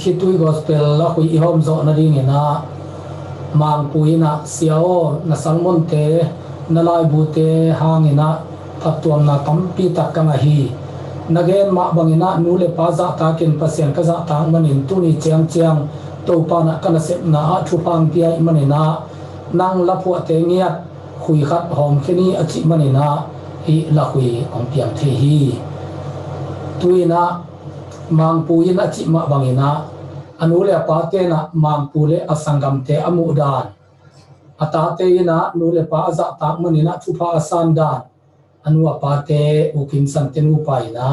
Khitui gospel la hui hom zo na ring ina mang puina siao na salmon te na lai bu te hangina thatuam na tampi takanga hi nagen ma bangina nule pa za ta kin pasien ka za ta manin tuni chiang chiang to pa na kana sep na a thu pang pia manina nang la phu te ngiat hui khat hom khini achi manina hi la hui ong piang the hi tuina mang puin achi ma bangina anule apate na mang pule asangam te amudan atate ina nule pa za ta manina thupa asandan anu apate ukin santenu paina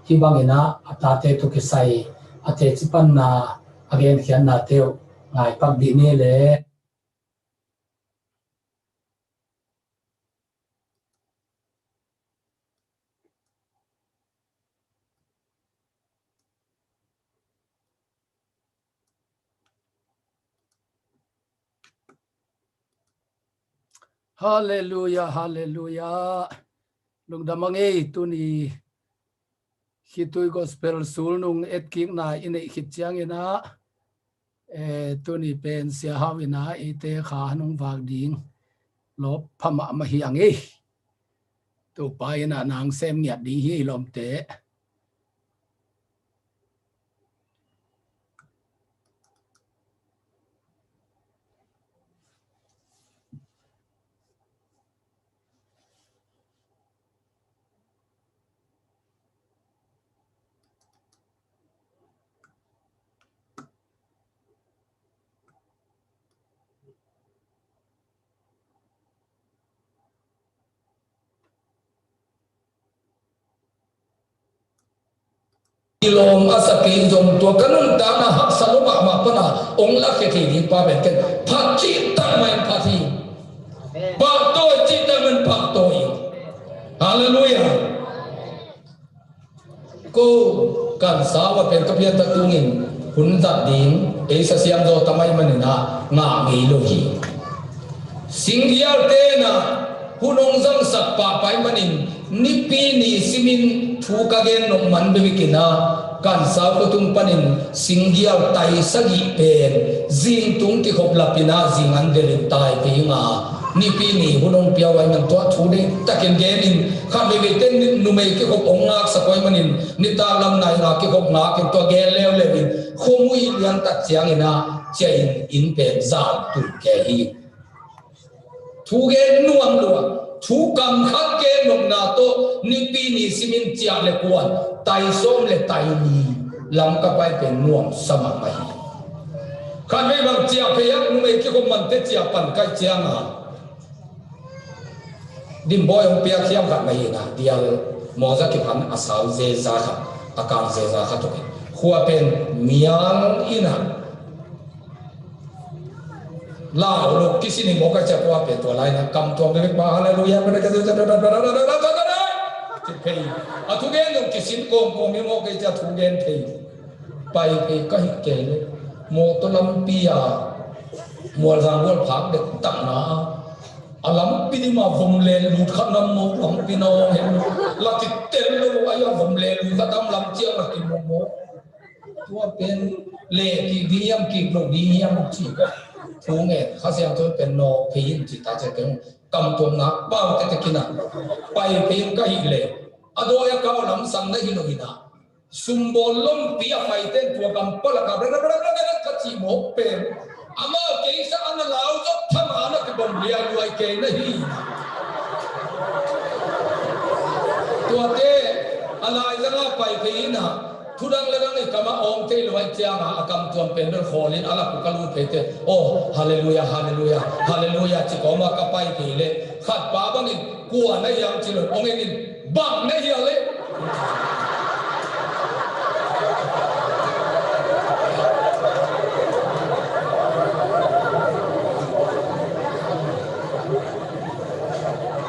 hibangina atate to kisai ate chipan na again khian na teu ngai pak di ne le Hallelujah, hallelujah. Nung damangi tuni Khitui gospel sul nung etking na ine khitchiang ina tuni pen sia hawina ite kha nung wag ding lop phama mahiangi tu pa ina nang sem ngiat ding hi lom te ilom asaki jom to kanun ta na hak saloma ma pana ong la ke thi pa ben ken pha chi ta mai pha thi pa to chi ta men pha to hallelujah ko kan sa wa pen ka pia ta tungin hun za ding e sa siam zo tamai manina nga ngi lo hi singyal te na hunong zang sak pa pai manin nipi ni simin thu ka gen nong man bikina kan sa ko tung panin singyal tai sagi pen zing tung ki khop lapina zing an de tai pi nga nipi ni hunong piawai man to thu de taken genin kha be ten nu me ki khop ong ngak sa koi manin ni ta lam nai nga ki khop nga ki to gen lew le bi khomui lian tak chiang ina chain in pen zal tu ke hi thu gen nuang luang thu kam khat ke nok na to ni pi ni simin chia le kuan tai som le tai ni lam ka pai pen nuam sama mai khan me bang chia pe yak nu me ki ko man te chia pan kai chia nga dim boy ong pia khiam khat mai na dial mo za ki phan asal je za khat akang je za khat to khua pen miang ina lao lo kisi ni mo ka cha kwa pe to lai na kam to me ba hallelujah me ka cha pe a thu gen no kisin ko me mo ka cha thu gen pe pai pe ka hi ke le mo to lam pia mo rang wol phak de tak na alam pi ni ma vom le lu khat nam mo lam pi no he la ti tel lo ay vom le lu ka dam lam chiang la ki mo tua pen le ki diam ki lo diam chi thu nghe khá xem tôiเป็นโนพีนจิตาจะถึงกำตัวนักเป้าแต่กินะไปพีนก็หิเลอโดยเขาหลังสั่งได้หิโนหินะสุมบอลล้มปียไฟเต้นตัวกำปลกับเรื่องกจีโมเป็นอามาเกย์สันลาวจะทำอะไรกับบ่มเลียด้วยเกย์นี่ตัวเต้อะไรจะล่าไปพีนะทุดังเรื่องนี้ก็มาองค์ที่ลอยเจียงอากรรมตัวเป็นเรื่องขอลินอะไรกุกลูเพเตโอ้ฮาเลลูยาฮาเลลูยาฮาเลลูยาจิกอมากระไปทีเลยขัดป้าบังอินกลัวในยังจิลองเองอินบังในเฮียเลย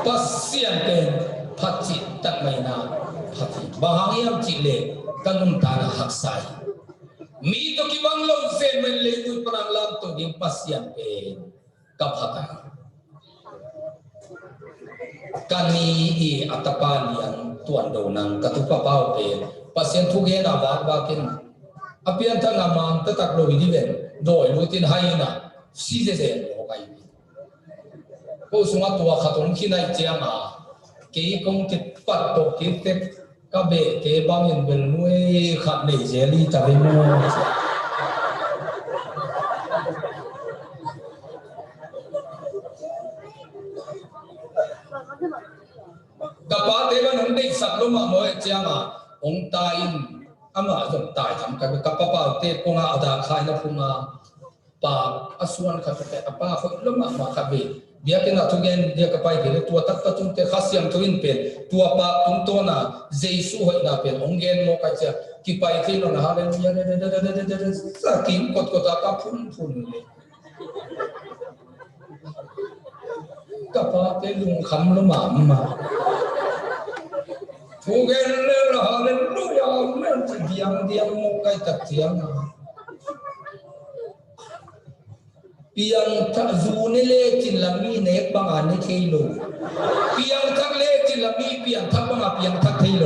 ปัสเซียนเป็นพัดจิตตักไม่นาพัดจิตบางอย่างจิเลกันนุ่มตาหักใส่มีตัวกี่บางโลกเซนมันเลยดูปนังลำตัวยิ่งปัสยังเป็นกับหักกันนี้อัตปาเลียนตัวโดนังกตุปะเป้าเป็นปัสยังทุกเย็นอาบาบากินอภิยันทางามันตะตักโลวิดีเวนโดยลุตินไฮนะซีเซนโลกายผู้สมัตัวขัดงขี้ในเจียมาเกี่ยกงกิดปัดตกกิดเต็กก็เบะเก็บบางอย่างเป็นมวยขัดในเจลีตะเรมูกับป้าเทวันองได้สักลมมาเมื่อเจ้ามาองตายอามาจงตายทำกันกับป้าเทปงอาดาคายนับพงอาปากอส่วนขัดแต่ป้าเขาลมมาขัดเบะเดี๋ยวเป็นทุกอย่างเดี๋ยวก็ไปเดี๋ยวตัวตักตุ้งเตะข้าเสียงทวินเป็นตัวปากตุ้งตัวน่ะเจสุให้น่ะเป็นองเงินโมกัจจะกี่ไปที่โน่นฮะเลยเนี่ยสักกินกดตากับพุ่นเลยกับป้าเตลุงคำละหมาทุกอย่างเลยฮะเลยรู้ยังไม่จะเดียงโมกัจจะเสียงเพียงทักจูนเล่จินลามีเนกบางอันในเทโลเพียงทักเล่จินลามีเพียงทักบางอันเพียงทักเทโล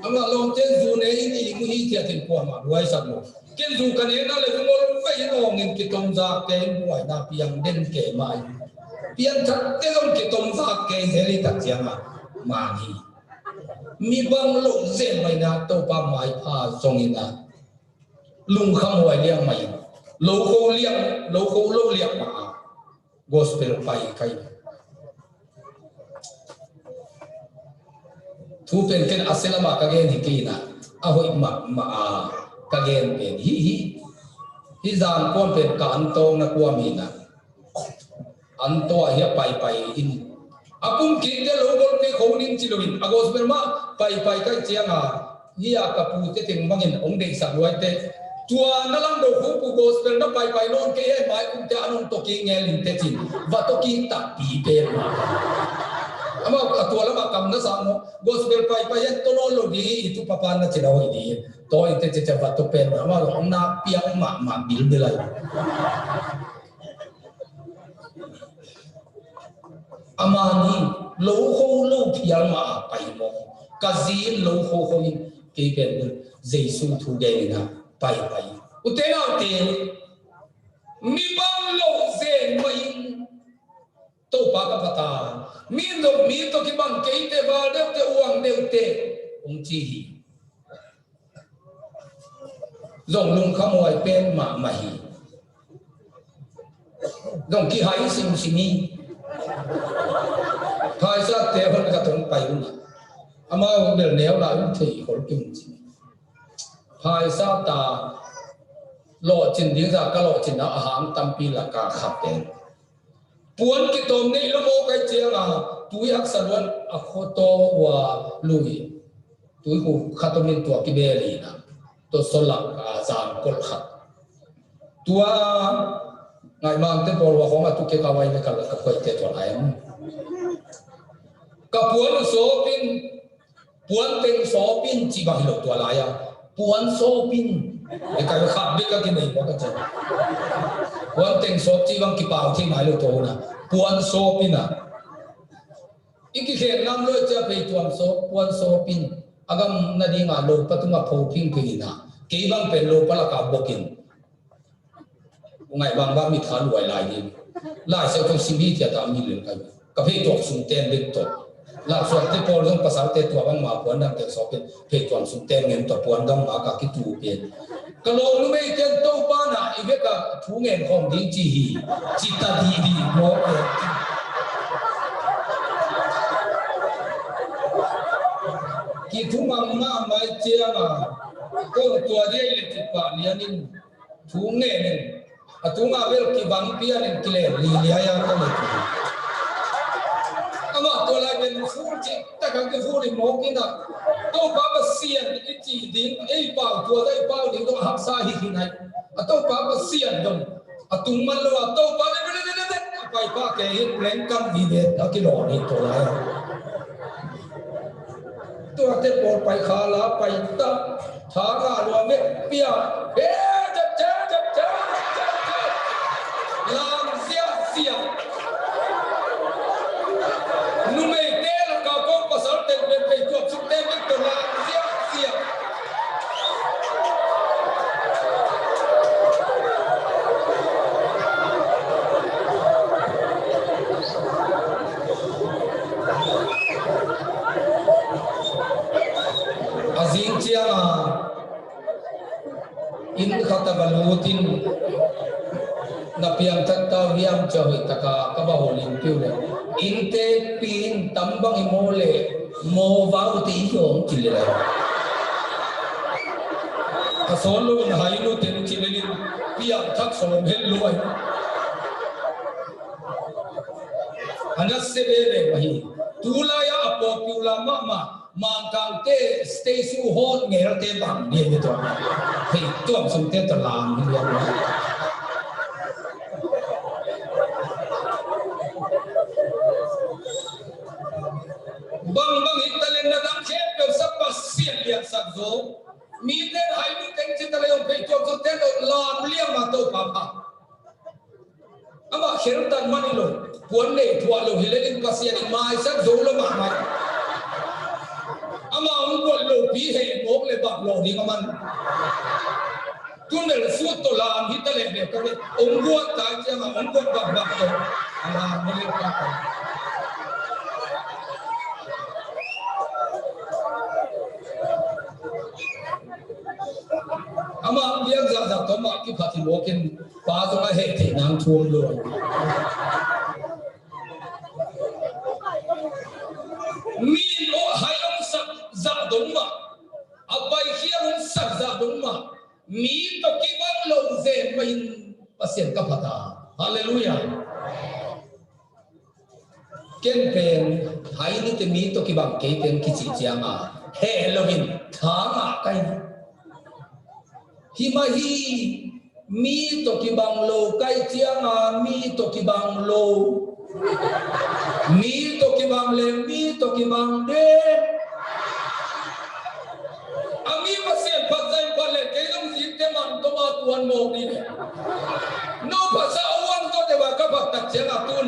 อันนั้นลงเจนจูนเองนี่มุฮีเทียตินกว่ามาด้วยสักโลเจนจูกันเองนั่นเลยทุกคนไม่ยอมเงินกิตงจากเกมบวยนาเพียงเด่นเกมาเพียงทักเจ้ากิตงจากเกเซลิตักเจียมาฮีมีบางโลกเซนไม่นาโตปาไม้พาทรงอินาลุงขโมยเลี้ยงไม่โลโก้เลี้ยงโลโก้โลเลี้ยงมา gospel ไปใครทุเป็นกันอาศัยละมากระเกนที่กีน่ะเอาไว้มากระเกนเป็นฮิจานก้อนเป็นการโตนักว่ามีน่ะอันตัวเฮียไปอินอากุมกินเดโลโก้เป็นคนนิ่งจิโรวินอา gospel มาไปใครเจียงอ่ะเฮียกับผู้ที่ถึงบางอย่างองค์เด็กสักด้วยเต้ตัวนั่งลำดูคู่กูโกสเป็นนับไปโน่นเกย์ไปกูจะอันนั้นตกิเงลินเตจินว่าตกิตักปีเป็นมาอามาตัวละมากำนัสามโกสเป็นไปยันตัวโน่นโลดีitu papan na cina hoi diตัวituจะว่าตัวเป็นอามาองนับเปียงมาบิลเลยอามานี่โลโคโลเพียงมาไปโมกาซีนโลโคโคยิเกย์เป็นเจสุทูเกย์นะไปอุเทนาเตมีบางโลกเซนไม่โตปากกับตามีตัวที่บางเกย์เตบาเดวเตอวงเดวเตองจี dòng lùng khăm ngoài bên mà mày dòng kia hãy sinh sinh đi thay ra thế hơn cả thằng bảy luôn ama bel neo lại thì khổ kinh thay ra ta lộ trình đi ra cái lộ trình đó hàng tâm pi là cả khắp tên buồn cái tôm này nó mua cái chiếc túi ác sản luôn photo và lùi túi của khát tôm lên tua cái bè lì nè tôi số lạc giảm cột khát tua ngày mang tên bò và không là tôi cái cao với cái là cái quay tết vào này cái buồn số pin buồn tên số pin chỉ bằng hiệu tua lại buồn số pin cái khát biết cái này có cái gì buồn tên số chỉ bằng cái bảo thì mai hiệu tua nè buồn số pin iki khen nam lo cha pe tuam so buồn số pin agam na di nga lo patunga pho ping ping na ke bang pen lo pala ka bokin ngai bang ba mi than wai lai ni lai se to sibi tia ta mi len kai ka phe tok sum ten len to la so te por jong pasal te to bang ma pon dang te so phe tuam sum ten ngem to pon dang ma ka ki tu pe ka lo lu me ten to pa na i ve ka thu ngen khom ding chi hi chi ta di mo pe ki thu mang ma mai chia ma ko tua dia le ti pa lianin thu ngen atunga vel ki bang pia nen kile li ya ka le ama to la ben fu chi ta ka ke fu ni mo ki na to ba ba sian ni chi ding ei pa tua dai pa ding to hak sa hi hi nai to ba ba sian dong atung man lo to ba le pai pa ke hi len kam vi de ki lo ni to la to te por pai kha la pai ta tha ga lo me pia e cha làm sia nu mei te la ka ko pasal te pe chop suk te me to làm sia azing chia in khata balutin na piang tatta viam chawi taka kaba holim piule inte pin tambang imole mo vau ti yong chilira asolo na hainu ten chilelin piang thak solom hel luai anas se bele wahi tula ya apo piula mama mangkang te stay su hot ngel te bang ni ni to hei tuam sum te to lam ni ya bang hitalen na dang khet pe sab pa sian lian sak zo mi te hai ni teng chi tale on pe chok so te do lam liam ma to pa pa ama khel tan mani lo puan le thua lo hilen ka sian mai sak zo lo ma mai ama un ko lo pi he mok le bak lo ni man tun le su to lam hitalen le ka ong go ta cha ma ong go bak to ala ni le ka ama liang za to ma ki phati mokin pa to ma he the nang thuam lo min o hai ong sak za dong ma apai hiang sak za dong ma mi to ki bang lo zen ma in pasien ka phata hallelujah ken pen hai ni te mi to ki bang ke pen ki chi chianga he lovin tha ma kai himahi mi to ki bang lo kai chianga mi to ki bang lo mi to ki bang le mi to ki bang de ami pasien pasai pale ke long jin te man to ma tuan mo ni no pasa awang to de ba ka bak tak chianga tun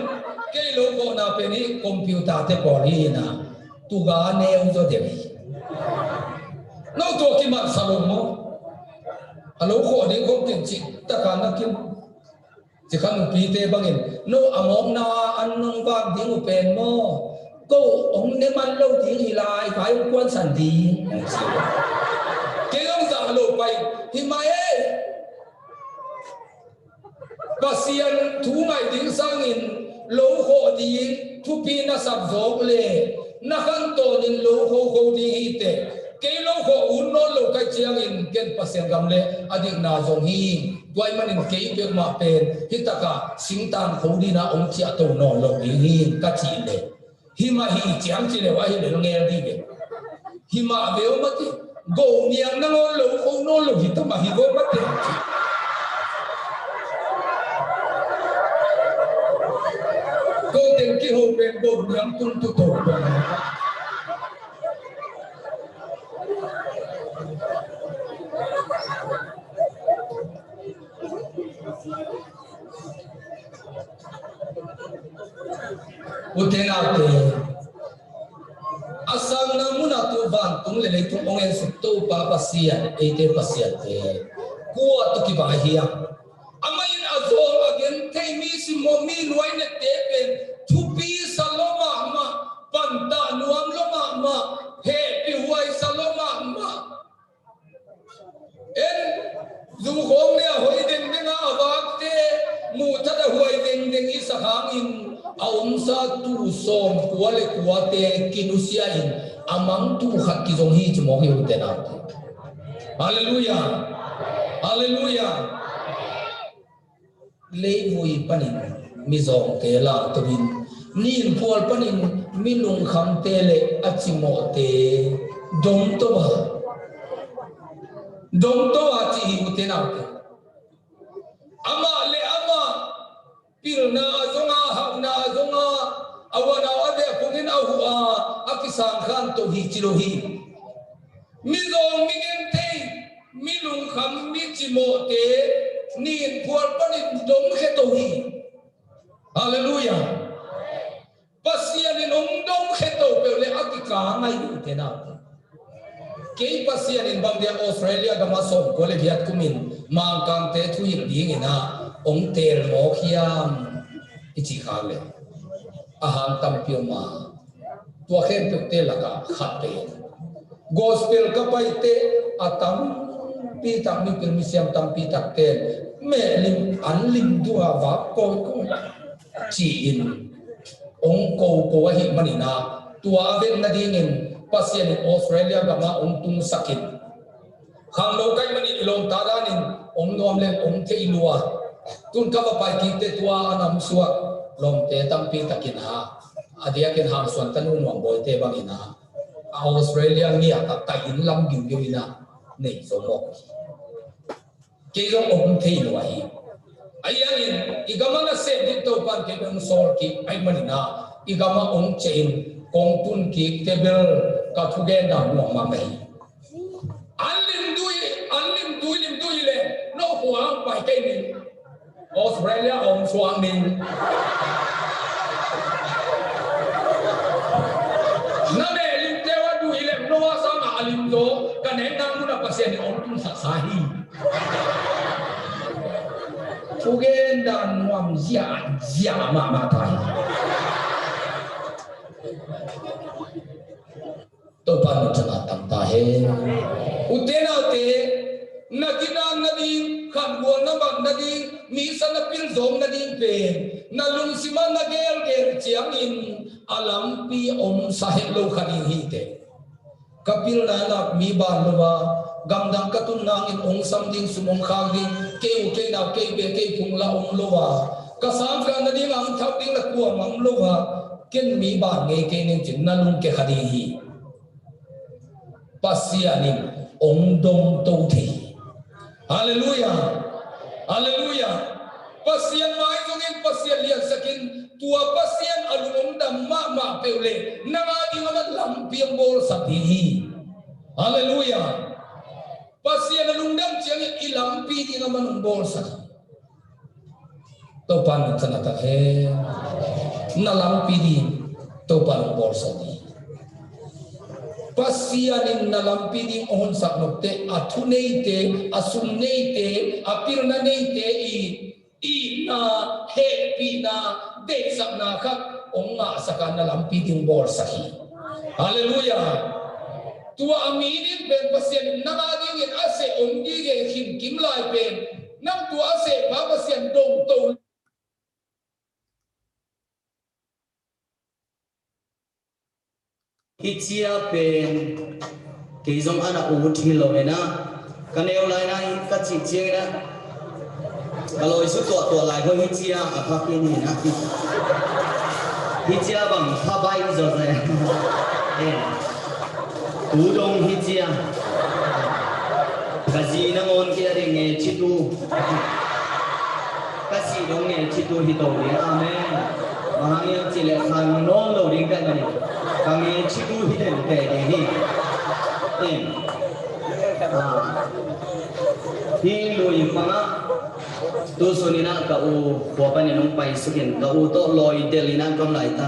ke lo ko na pe ni computer te ko ni na tu ga ne u zo de no to ki man salom mo alo ko de ko tin chi ta ka na kin chỉ khăn pi te bangin no among na anong ba ding pen mo ko ong ne man lo ding hi lai phai quan san di ke long za lo pai hi mai e pasian thu ngai ding sangin lo ho ding thu pi na sab jok le na kan to nin lo ho ding hi te ke lo ho un no lo kai chiang in ken pasian gam le adik na jong hi toy manin ke pe ma pen hitaka singtan ho di na ong chia to no lo hi ka chi le hi ma hi chiang chi le wa hi le nge di ge hi ma ve o ma ti go niang na lo ho no lo hi ta ma hi go ma te go den ki ho ben go niang tung tu to utenate asang namuna tu van tung le tung ongen sukto pa pasian ete pasian te kuwa tu ki ba hiya amain azor again te mi si momi luai ne te pen thupi saloma ma panta nuam loma ma he pi huai saloma ma en zum khom ne hoi ding ding a awak te mu thada huai ding ding i sahang in aum sa tu som kuale kuate kinusia in amang tu khat ki jong hi chmo hi ute na hallelujah hallelujah leivui panin mi zong ke la tobin nin pol panin minung kham te le achimo te dom to a chi hi ute na ama le ama pilna zonga hakna zonga awana ade pungin ahua akisan khan to hi chilo hi mi zong mi gen te mi lung kham mi chimo te nin pual panin dom khe to hi hallelujah pasian in dom khe to pe le akika ngai te na ke pasian in bangdia Australia gama som ko le viat kumin mang kang te thui ding ina ong tel mo khiam ichi khale aham tam pioma tua khem pe te laka khatte gospel ka pai te atam pi tak mi pil mi siam tam pi tak te me lim an lim dua va ko chi in ong ko hi manina tua ven na ding in pasien in Australia gama ong tung sakit khang lo kai mani ilom ta danin ong nom len ong te ilua tun ka ba pai ki te tua anam suwa lom te tam pi takin ha adia ken ham suan tanu nuam boy te bangina Australia ni ata ta in lam giu giu ina nei so mo ke zo ong te ilua hi ayang in igama na se dit to pan ke ong sol ki ai manina igama ong chein kong tun ki tebel ka thugen na nuam ma mai lim dui le no huang pai kai ni Australia ong suang ni na me lim tewa dui le no wa sa ma alim do ka ne nang mu na pasien ong tun sa sahi thugen dan nuam zia ma tai to pan chana tam ta he utena te nadina nadi khan go na bang nadi mi sana pil zom nadi pe na lung sima na gel chiang in alam pi om sahe lo khani hi te kapil na la mi ba lo ba gam dang katun nang in ong sam ding sumong khang ding ke u ke na ke be ke phung la ong lo wa ka sam ka nadi ang thap ding la ku am lo wa ken mi ba nge ke ning chin na lung ke khani hi pasianin ong dom to thi hallelujah hallelujah pasian mai jongin pasian lian sakin tua pasian alung dam ma peule nanga ingamat lampiang bol satihi hallelujah pasian alung dam chiang ilampi ingaman bol sati to pan chanata he na lampi di to pan bol sati pasianin na lampi ding ohon saknok te athunei te asumnei te apirna nei te i na happy na de sakna khat onga sakana lampi ding bor sahi hallelujah tua aminin ben pasianin na ding ase ongi ge kim lai ben nang tua se pa pa sian dong to Hichia pen kizong ana uthilo ena kaneu lai na ka chi chieng na kalau isu tua lai ko hichia apa kini na hichia bang thabai zo se udong hichia kaji na ngon kia ring nge chitu kasi dong nge chitu hito ri amen mahang chile khan no lo ring ka ni kami chitu hiten te ni hi lu yin panga tu sunina ka u pa ni nong pai sukin ka u to loi delina kom lai ta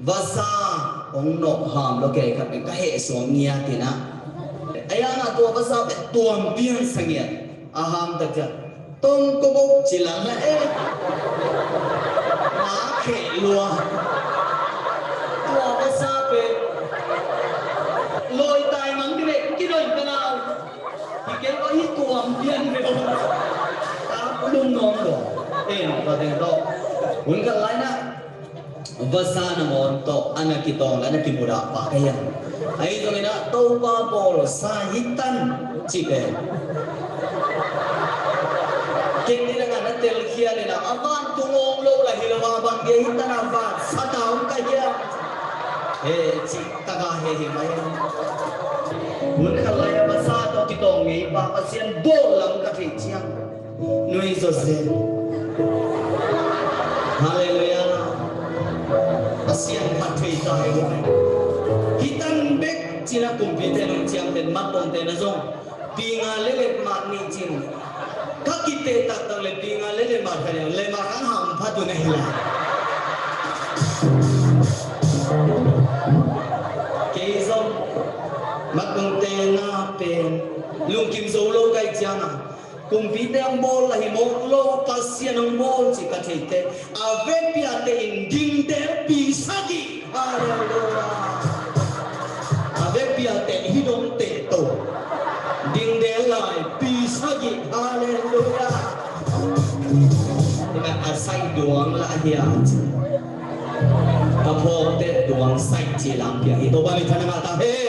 vasa ong no ham lo ke ka ka he so nia tina ayana to vasa pe tuam pian sangya aham ta ja tong ko bok chilang la ma khe lua to vasa pe lôi tai mắng đi này cái đời cái nào thì cái có hít tuồng điên về đâu ta cũng luôn ngon rồi em và tiền to muốn cái lái na và sa na mòn to anh là kitong là cái mùa đạp cái gì ấy rồi na tàu ba bò sa hít tan chỉ về cái này là cái tel kia này là avan tung ông lâu là hilama bang dia hít tan avan sa tahu cái gì chị ta ga he mai muốn khalai ba sa to ki tong ngi ba pasien bo lam ka thi chiang nui zo ze hallelujah pasien phat thi ta he hitan bek china kumpi te nong chiang ten ma pon te na zong pinga le ma ni chin ka ki te ta ta le pinga le ma kha le ma kan ham pha tu ne hila mắt bằng tên na pen lung kim dấu lâu cái chăng à cùng vi đang bol là hiểm lâu pasien ông bol chỉ có thể thế à vết bia tên đinh đế pi sagi à vết bia tên hi đông tệ tổ đinh đế lại pi sagi hallelujah dengan asai doang lah hiat kapok te doang sai chỉ làm việc itu balik thằng ngata he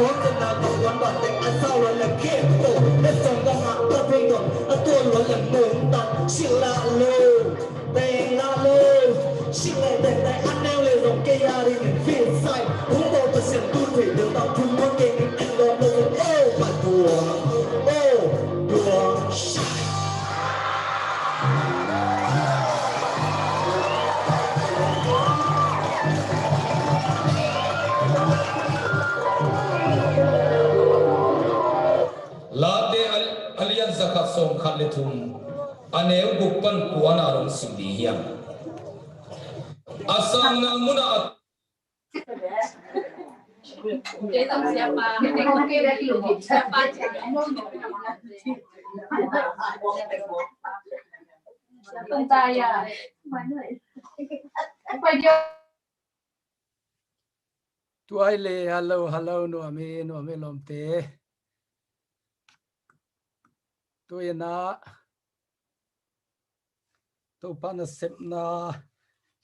khốn dân là còn quán bản tình ăn sao rồi là kia tổ đất sông găng hạ ta phê đồn ăn tuôn rồi là mồm tặng chịu lạ lô tên lạ lô chịu lại tên tay ăn neo lê rồng cây ya đi mình phiền sai hú bộ ta xiên tu thủy đường tao thu muốn cây mình ăn gom lô ô bản đùa la de alian zakat som khat le thum aneu gupan kuana ron sindi hiam asam na muna Tentang siapa? Tengok kira dulu. Siapa? Siapa ya? Apa dia? Tuai le hello no ame lom te tôi na tôi pan sep na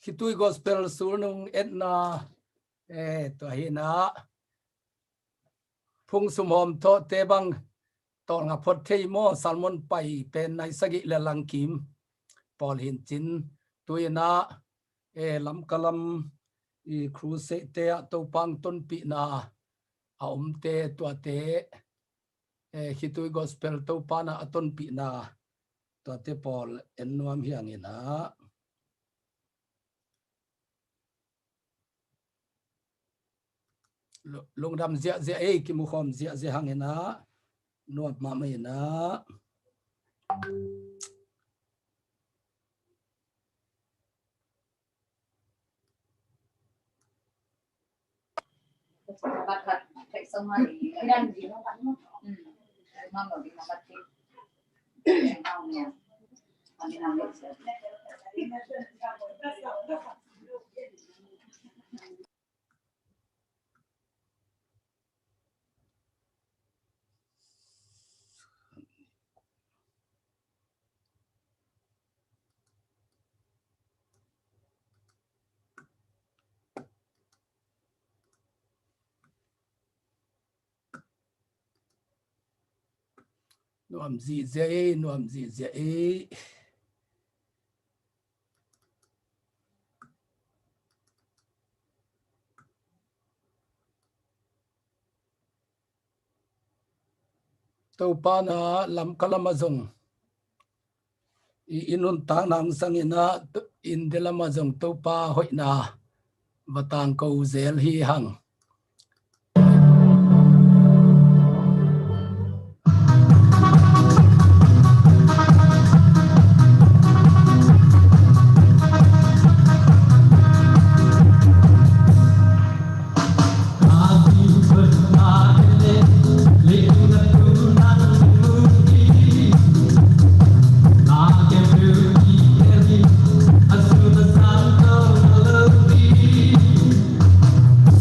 Khitui gospel sur nung et na tôi hi na phung sum hom tho te bang tol nga phot thei mo salmon pai pen nai sagi le lang kim pol hin chin tôi na lam kalam i cruise te to pang ton pi na aum te to te Khitui gospel to pana aton pi na to te pol en nuam hiang ina lung dam zia ki mu khom zia hang ina nuam ma mai na Bakat kayak sama di dan di mana? Mama di mana sih? Tahunya. Kami nampak. nuam zia to pana lam kalamazong inun tang nang sangina in delamazong to pa hoina batang ko zel hi hang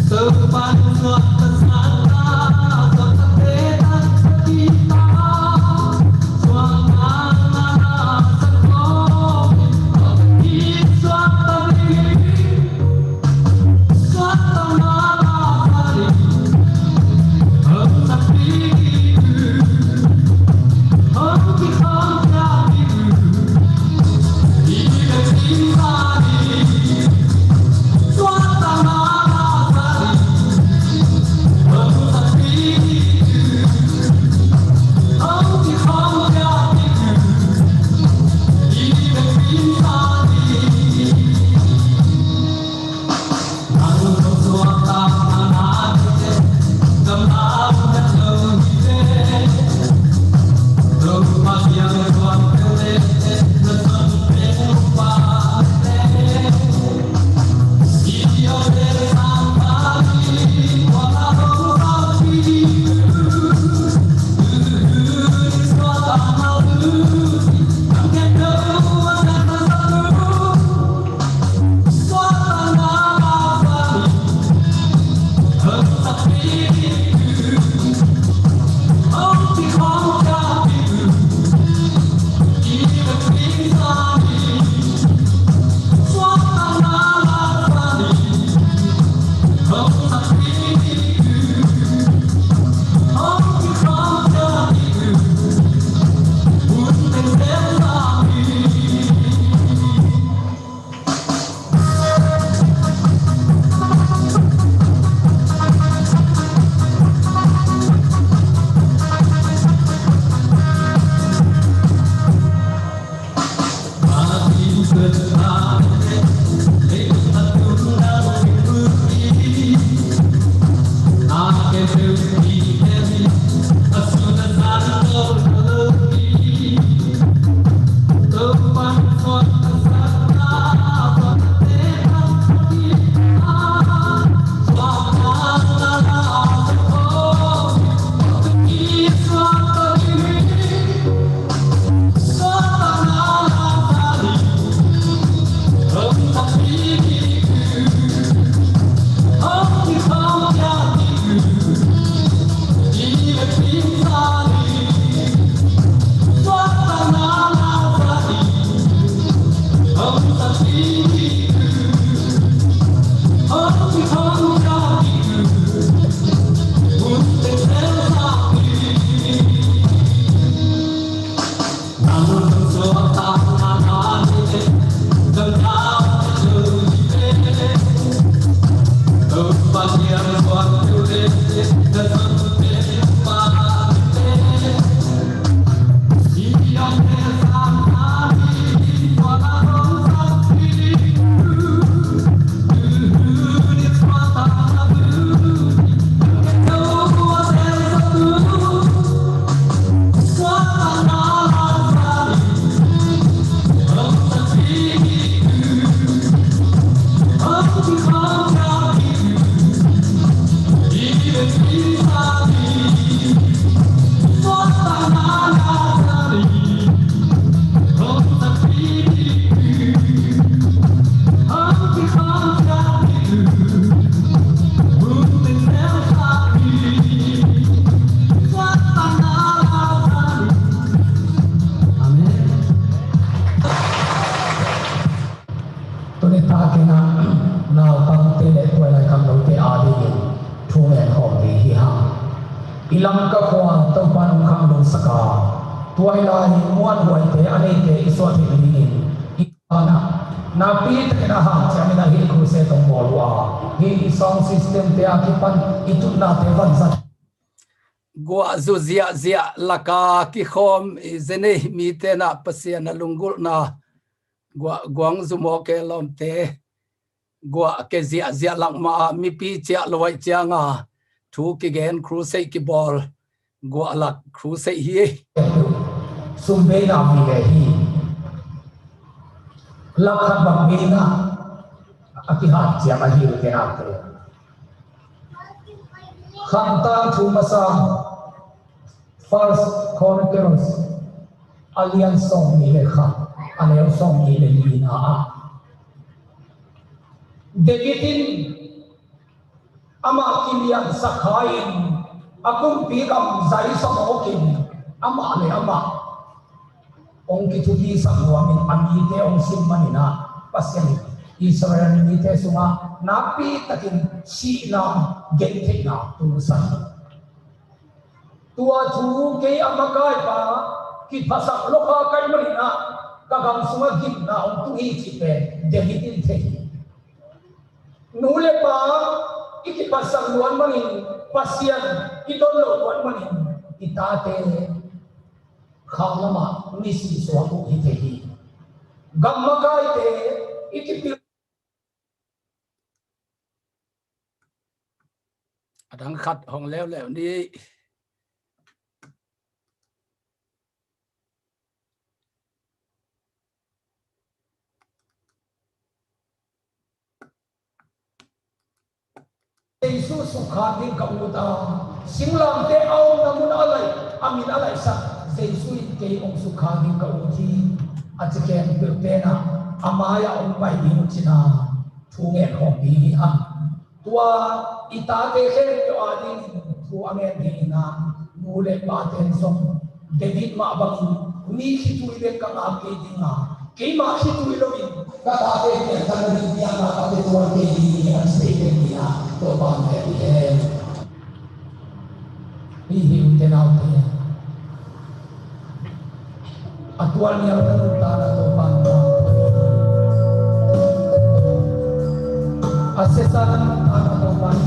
So ilang ka kwa to pan kham dong saka tuai la ni muan huai te ane te iswa te ni ana na pi te na ha cha na hi khu se tong bol wa hi song system te akipan itu na te van sa gua zu zia zia laka ki khom zene mi te na pasia na lungul na gua guang zu mo ke lom te gua ke zia zia lang ma mi pi chia loi chia nga thu ki gen crusade ki ball gua la crusade hi sum be na mi le hi lakhat bang mi na aki hat chia ma hi ke na te kham ta thu masa First Chronicles Alliance song ni le kha ane song ni le ni na a Davidin ama kilian sakhain akum pi kam zai samokin ama le ama ong ki thuhi samwamin ami te ong simmanina pasyan Israel ni te sunga napi takin si na gente na tulusan tua thu ke amakai pa ki phasak lokha kai marina kagam sunga git na ong tu hi chi pe Davidin the nule pa iki pasang luan manin pasyan idon lo luan manin itate khalama misi swaku itehi gamma kaite iki adang khat hong lew lew ni Yesu sukhatin ka uta singlam te au namun alai amin alai sa Yesu ke ong sukhatin ka uti atken pena amaya ong pai din china thunge khom bi ha tua ita te khen yo adin thu angen ni na mule pa ten song David ma bang ni Khitui le ka ma ke dinga ke ma Khitui lo min ka ta te ne tan ni ya na ka te tua ke ni an se ke ni na to ban ke ni hi te na te atual ni al ta na to ban na asesan ana to ban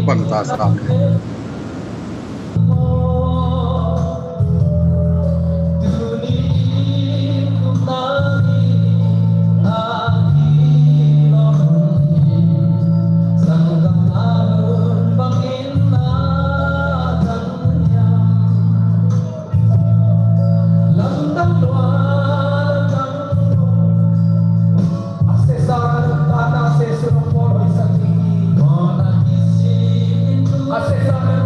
di pan ta sam Acessar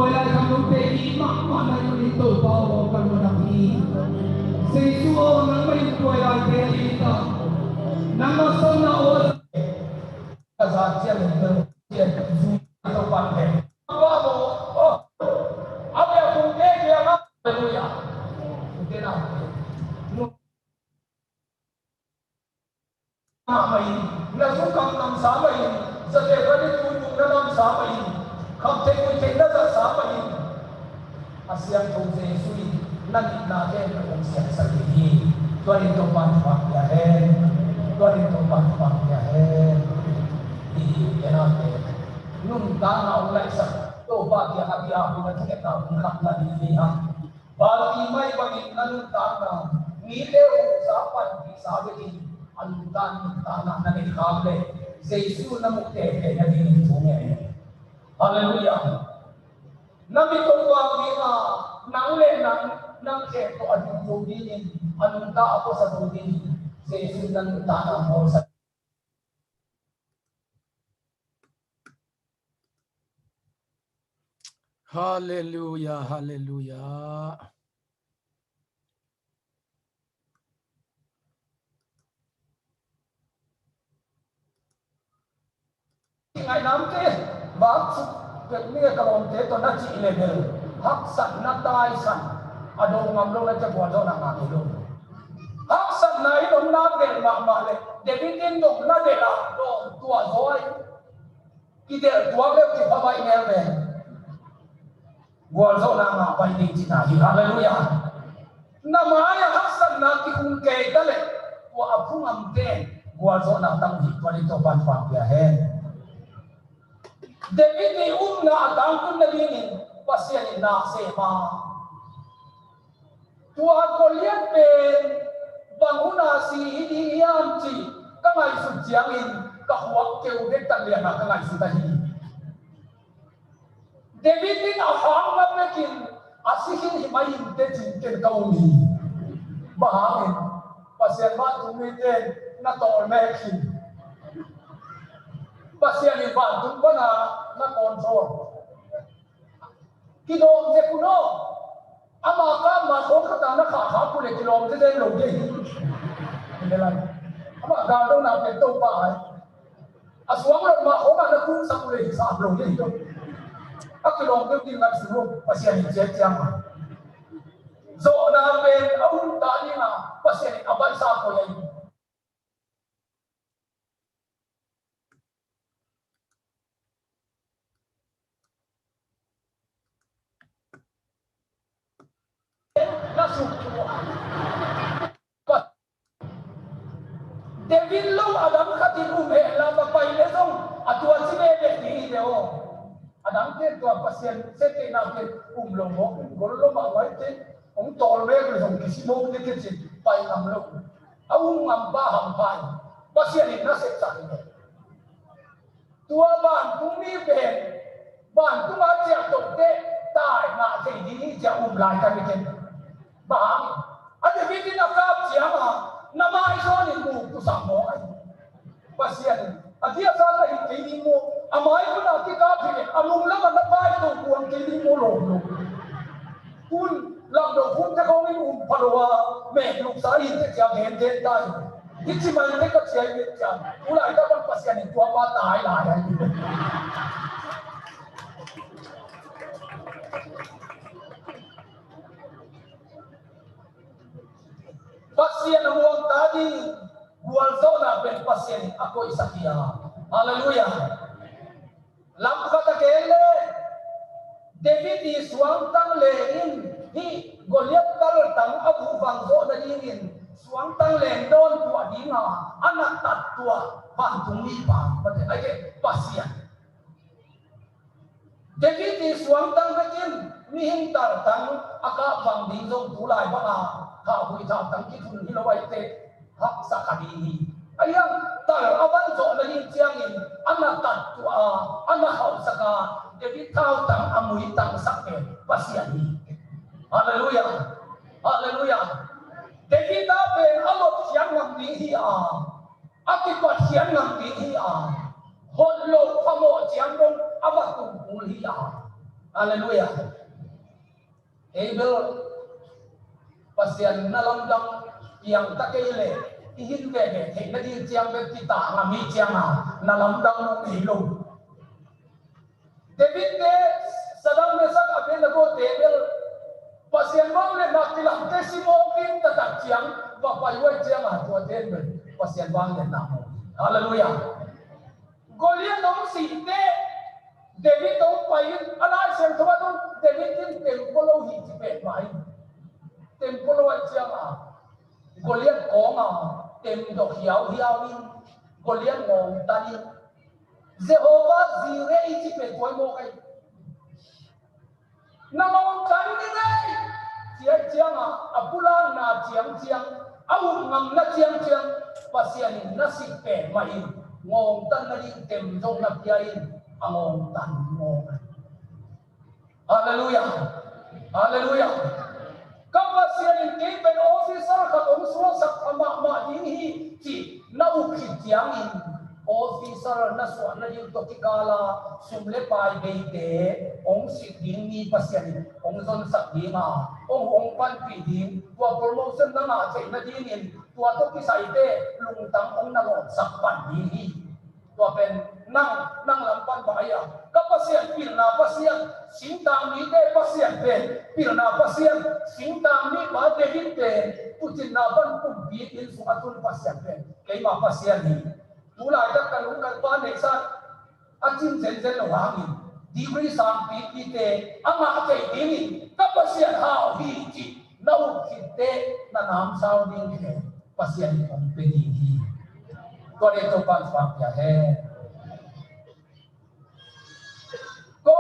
tôi lại không đúng để ý mà lại có đi tổ bao cần một đặc ý xây xua nắng mình tôi lại để ý đó nắng nó sông nó ôi ra chia lên chia du trong quan hệ qua bộ áp lực cùng thế kia lắm hallelujah thế nào mày là số cầm năm sáu mày giờ để có đi tu bụng năm sáu mày không thể ਕੋਈ thế đó là sáu mày ASEAN tu thế suy năng na thế là cũng sẽ xảy đi tôi đi tu ban pháp ya he tôi đi tu ban pháp ya he thì cái nào thế nung ta nào lại sắc tu ba dia hati api na thế nào cũng khắc là đi ha và khi mai bằng nung ta nào nghĩ leo sáu phần thì sáu cái gì anh ta na đi khám le Giêsu na mục thể để na đi tu nghe Hallelujah Nabi tuwa kita nang le nang ke to adu jogi ni anunta ako sa jogi Yesus nang tanang mo sa Hallelujah, hallelujah. ngày năm thế bác việc này cái lòng thế tôi đã chỉ level hắc sẵn na tai sẵn ở đâu ngầm đâu là chắc quan trọng là ngã luôn hắc sẵn này nó na để mà le để biết tin nó na để là nó tua rồi khi để tua lên thì phải nghe về quan trọng là ngã phải đi chỉ là gì hallelujah namanya hắc sẵn na khi không kể cái này của áp phung âm thế quan trọng là tăng gì quan trọng ban phạm kia hết David ni na dang kun na linin pasyan na sema. Tua Goliath pe banguna si hidi iam chi kangai su jiangin ka huak keu de tan lian na kangai su tahi. David ni na hang na mekin asihin himayin te chin ken kauni. Bahangin pasyan ma tumiten na tol mekin. Pasyan ni bantu bana na control. Kilom je kuno ama ka ma ko kata na kha ha ku le kilom je lo je ni la ama ga do na pe to pa ai aswang lo ma ko ka na ku sa ku le sa lo je to a kilom je ti na su pasyan ni je chang zo na pe au ta ni na pasyan ni abai sa ko ye na su David lo adam khatin he la ba pai le song atua chi be de ni de o adam ke tua pasien se ke na ke lo mo gol lo ma wai te ong tol be ko song kisi mo ke ke chi pai nam lo au ngam ba ham pai pasien ni na se cha ni tua ban tu mi be ban tu ma chia to te tai na te ni ja lai ka ni ke ba ada bikin akap siapa nama itu ni mu tu samo ai pasien adia sana ini mu amai pun nanti kapi amung lama napai tu kuang ini mu lo pun lam do pun ta kau ni parwa me luk sai te jam hen te dai itu mana te ka siai te jam ulai ta kan pasien itu apa tai lai ai pasien ruang tadi bual zona ben pasien aku isakia haleluya lam kata kele David di suang tang lein hi Goliath tal tang abu bang zona dingin suang tang len don tua dinga anak tat tua ban tumi pa pada ai pasien David di suang tang bekin mihing tar tang aka bang ding zong tulai bana ka hui ta tang ki thun hi lo wai te hak sakadi hi ayang tar awan zo na yin chiang in ana tat tu a ana hau saka David thao tang amui tang sakke pasian hi hallelujah hallelujah David ta pe alot chiang ngam ni hi a akipat chiang ngam ni hi a hon lo phamo chiang dong awatung ul hi a Hallelujah. Abel pasian na lamdang yang takele ihin vege the na di chiang be kita ngami chiang na lamdang no ilong. David de sadang na sak abel go Abel pasian bang le na kilang te simokin tatak chiang ba paiwai chiang to David pasian bang le na. Hallelujah. Goliath dong si te David dong pain alai sem thwa dong David tin tempolo hi ti pe mai tempolo ai chiang Goliath có tem dok hiao hiao ni Goliath ngom tani Jehovah Jireh ti pe koi mo kai na ngom kan ni dai chia chiang apula na chiang au ngam na chiang pasian na si pe mai ngom tan na ri tem dong na piain ngom tan mo. Hallelujah. Hallelujah. Kapasian ini ben officer kat orang sak ama ini ci nau kitiangin officer na suan na yung tokikala sumle pai beite ong siting ni pasian ong zon sak dinga ong pan piding tua promotion na nga chay na dinin tua tokisaite lungtang ong nalon sak pan dini tua pen nang lampan bahaya kapasian pirna pasian sintang ni de pasian de pirna pasian sintang ni ba de hinte putin na ban pumpi in suatun pasian de kay ma pasian ni tulay da kalung kalpa neksa achin zen lo hangin di kri sam pi te ama kay dini kapasian hao hi chi nau kitte na nam sao ding ke pasian kong peni hi ko de to pan swak ya he ko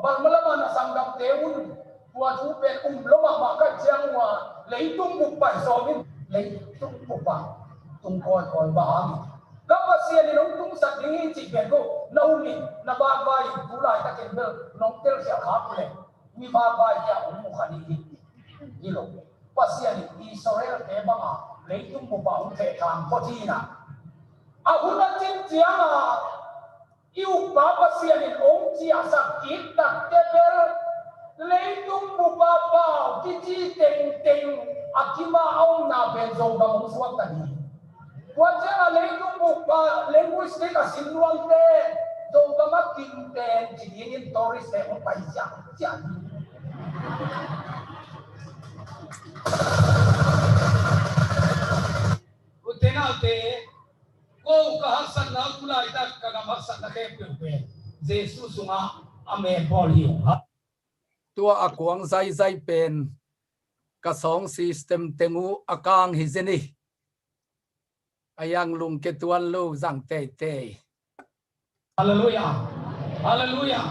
bang malama na sanggam teun buat upen loma maka jangwa leitung bupai somin leitung bupa tung koi bahami kapasian ni tung sak dingi ci bego nauni na babai tulai ta kembel nong tel sia khap le mi babai ya umu khani ilo pasian ni Israel te banga leitung bupa un te kham potina ahuna cin jianga yêu bapa sianin ong chia sakit tak tebel leitung bupa pau kiti teng akima ong na benzo bang suat tadi wajah leitung bupa linguistik asinwang te do bama kinten jinin toris te ong paisya jan utena te ko kahasan na tulay tak kagamaksan na kayo pe Jesus nga ame polio tua akwang zai pen kasong system tengu akang hizeni ayang lung ketuan lu zang te hallelujah hallelujah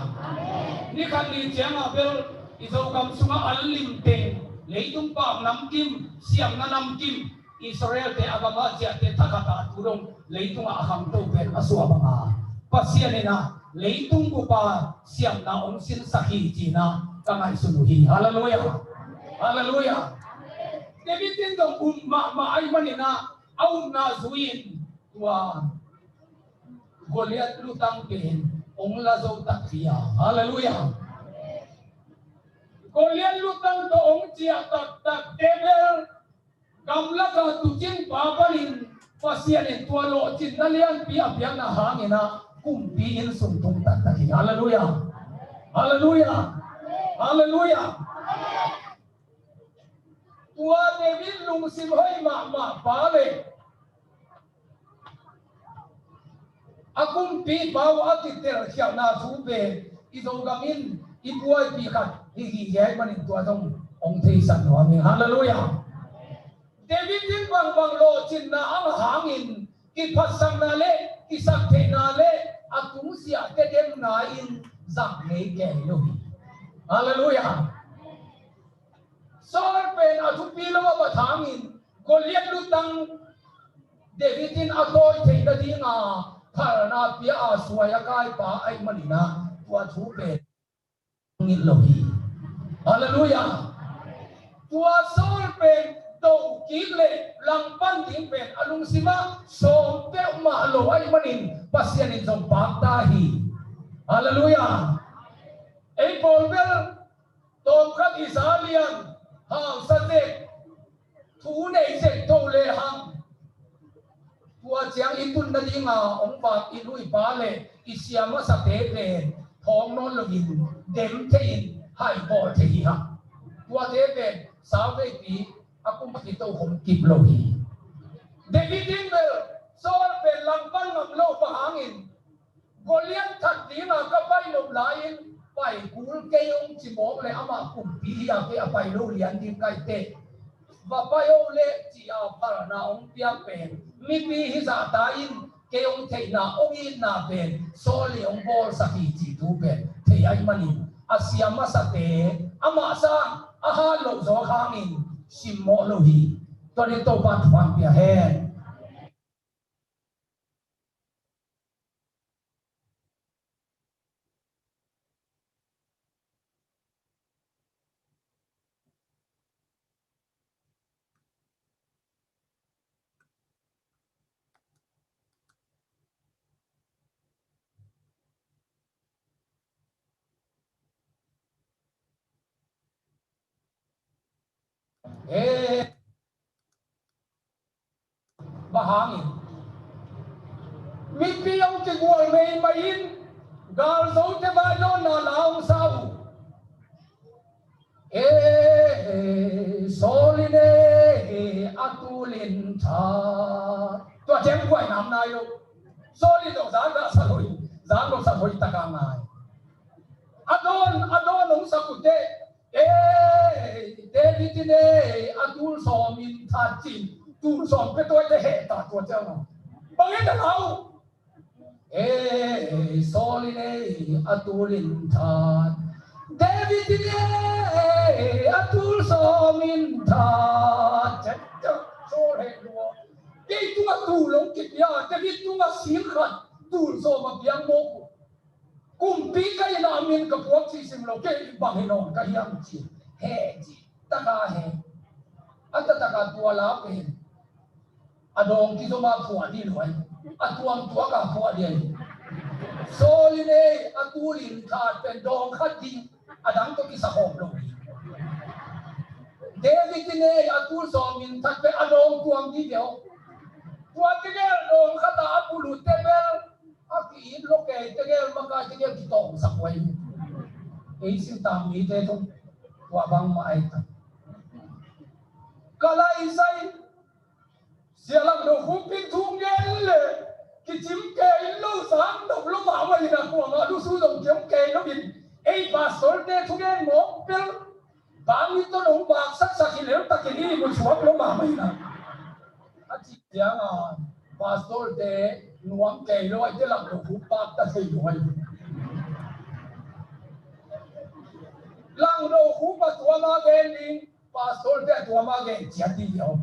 ni kan ni jama bel iso kam sunga alim te leitung pa nam kim siam na nam kim Israel te agama sia te takata turong leitung aham to pen aswa banga pasian na leitung bupa siam na ong sin sakhi jina kangai sunuhi hallelujah hallelujah David dong ma ay manina au na zuin tua Goliath lutang pen ong lazo takya hallelujah Goliath lutang to ong sia tak devil kamla ka tucin paparin pasianin tualo cin nalian pia na hangina kumpiin suntung tataki hallelujah hallelujah hallelujah tua David lungsim hoy ma pale akung pi pau atiter siya na sube ido gamin ibuay pikat higiyay manin tua dong ong teisan no amin hallelujah David din bang lo chin na ang hangin ipasang na le isakte na le at kung siya tedem na in zakne gelo hallelujah solar pen at upilo ba hangin Goliath lutang David din atoy te na di nga karana pia aswaya kai pa ay manina tuwa chupe ngilohi hallelujah tuwa solar pen do kile lampan timpen alung sima so te malo ay manin pasyanin sa pagtahi hallelujah ấy bol bel tôm khát Israelian hàng sát đế thú này sẽ thâu lệ hàng tua chiang itun na đi ngà ông bà inui ba lệ isiama sát đế về thong non login dem thein hai bol thei ha tua đế về sao về tí aku makita hong kip lohi David Ingel sol về lang bang ngam lo pahangin Goliath thật tí ngà kapay lom lain phải cúi cây ông chỉ mong lại ama cùng tí à cái phải lâu liền đi cái tệ và phải ông lệ chỉ à para na ông bia bền mi pi hi sa ta in cây ông thấy na ông in na bền so li ông bol sa hi chỉ thu bền thấy ai mà ni asiama sa te ama sa aha lo zo khang in sim mo lo hi to ni to ban phang bia he bahangin mi pi ông chỉ ngồi mày mày in gal dấu te ba lo na lao sao soline atulin tha tua chem quay nam nai lo solin do giá ga sa loi giá lo sa hoi ta ka nai adon ông sa ku te David ne atul som in tha chin tu som pe toi te he ta tua chao no bang e ta lao soline atulin tha David ne atul somin tha chết so he lo cái tu tu long kit ya David tu sim khat tu so ma biang mo kum pi kai na min ka puak chi sim lo ke bang he non ka yang chi he chi ta ka he ata ta ka tu la pe adong ki so ma phua di loi atuam tua ka phua di soline atulin tha pen dong khat ding adang to ki sa hom lo David ne atul som min that pe adong tuam di deo tua ke dong khata apulu tebel aki lo ke te maka te ki tong sa kwai ei sin tam mi te to tua bang mai ta kala isai sialang do hupin thung gel ki chim ke lo sang do lo ma wa ina ko ma lu su dong chim ke lo bin ei ba sol te thung gel mo pel ba mi to no ba sak sak ki le ta ki ni mo chuak lo ma mai na a chi yang a ba sol te nuam ke lo ai te lam do hu pa ta sei lo ai lang do hu pa tua ma gen ni ba sol te tua ma gen chia di yo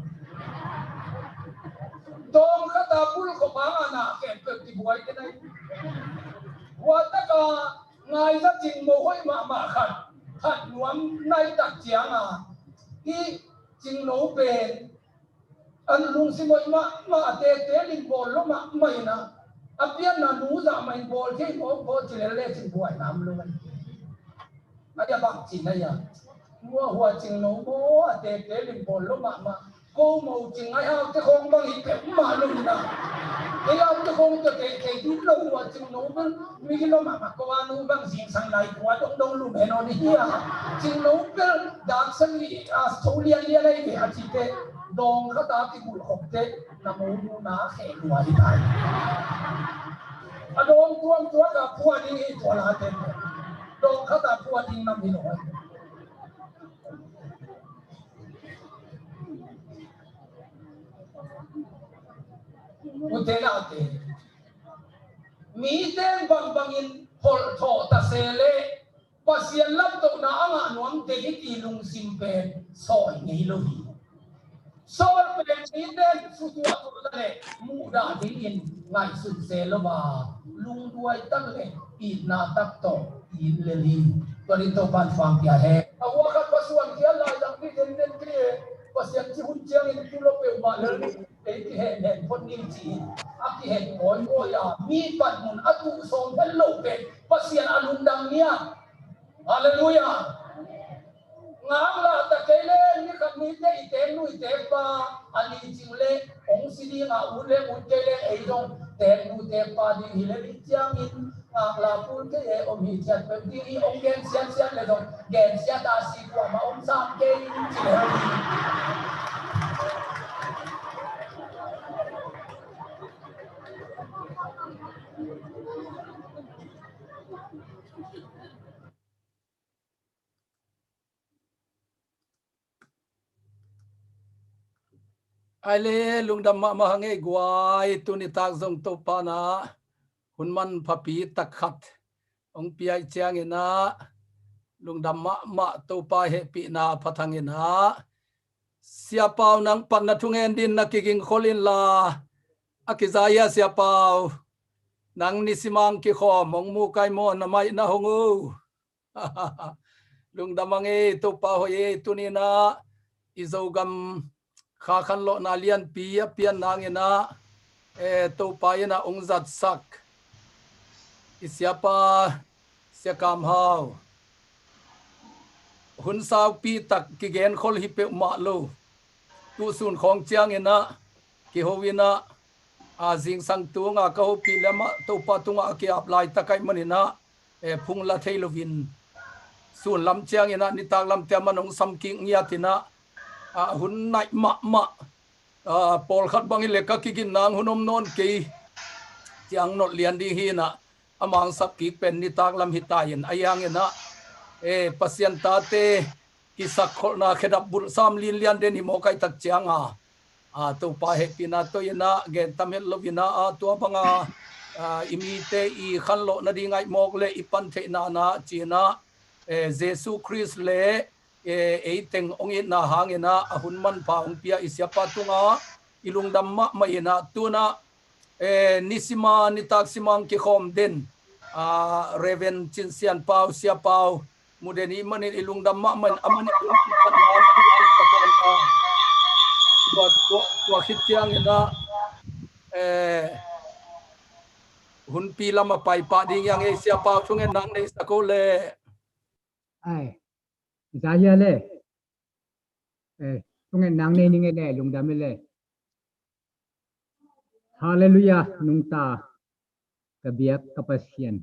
dong kata pul ko banga na ke pe ti buai ke nai wa ta ka ngai sa jing mo hoi ma khat khat nuam nai tak chiang a ki jing no ben an lung si moi ma te lin bol lo ma mai na apian na nu za mai bol ke bo chi le jing buai nam lo ai ya bang chin na ya hua jing no bo te lin bol lo ma cô màu chừng ai ao cái con băng ít kẹo mà luôn nè cái ao cái con cái đúng lâu mà chừng nấu bên mấy cái mà cô ăn nấu băng xiên sang này quá đông luôn mẹ nó đi à chừng nấu bên đặc sản gì số liên này về hạt chỉ thế dong khát ta cái bụi hộp thế nằm ở nu ná khẽ ngoài này dong tuam cả phua đi thua là thế dong khát ta phua đi nằm đi rồi utenate mi ten bangin hol tho ta sele pasian lap to na anga nuam te ki lung simpe soi ngei lo hi sol pe mi ten su tu tu le mu da ding ngai sun se lo ba lung duai tan le i na tak to i le li to ri to ban fang pia he awa khat pasuan kia la dang ni den kri pasian chi hun chiang in tu lo pe ma le cái hệ nền phân niên chỉ áp cái hệ ngôi à mi bận muốn áp dụng xong hết lộ về bác sĩ alum đăng nia Hallelujah. Ngang la ta kele ni kan ni te ite nu ite pa ani chimle ong sidi nga ule utele ei dong te nu te pa di hile ni chiang in ngang la pun ke e om hi chat pe di ong gen sian sian le dong gen sia ta si kwa ma om sam ke in chi le ai le lungdam ma hange guai tu ni tak zong to pa na hunman phapi takhat ong piai chiang ina lungdam ma to pa he pi na phathang ina sia pau nang pan na thungen din na kiging kholin la akizaya sia pau nang nisimang ki kho mong mu kai mo na mai na hongu lungdam ange to pa hoye tunina izogam kha khan lo na lian pi pian nang ina to pa ina ong zat sak isiapa siakam hau hun sao pi tak ki gen khol hi pe ma lo tu sun khong chiang ina ki howina a jing sang tu nga ka ho pi lama to pa tu nga ki apply takai manina phung la theilovin sun lam chiang ina ni tak lam te manong sam ki ngia tina hun nai ma pol khat bangi le ka ki gin nang hunom non ke chiang not lian di hi na amang sap ki pen ni tak lam hitayin ayang ina pasien ta te ki sakhol na khedap bul sam lin lian den hi mo kai tak chiang to pa he pina to ina gen tamel lovina to banga imi te I khan lo na di ngai mok le ipan the na china jesu christ le teng ong na hangena ahun man pa ong pia isya patunga ilung damma maina tuna nisima ni taksimang ki khom den reven chinsian pau sia pau mudeni manin ilung damma man amani tua khitiang ina hun pi lama pai pa ding yang sia pau thungen nang nei sakole ai zaya le thungen nang nei ninge le lungdam le hallelujah nungta kabiak kapasian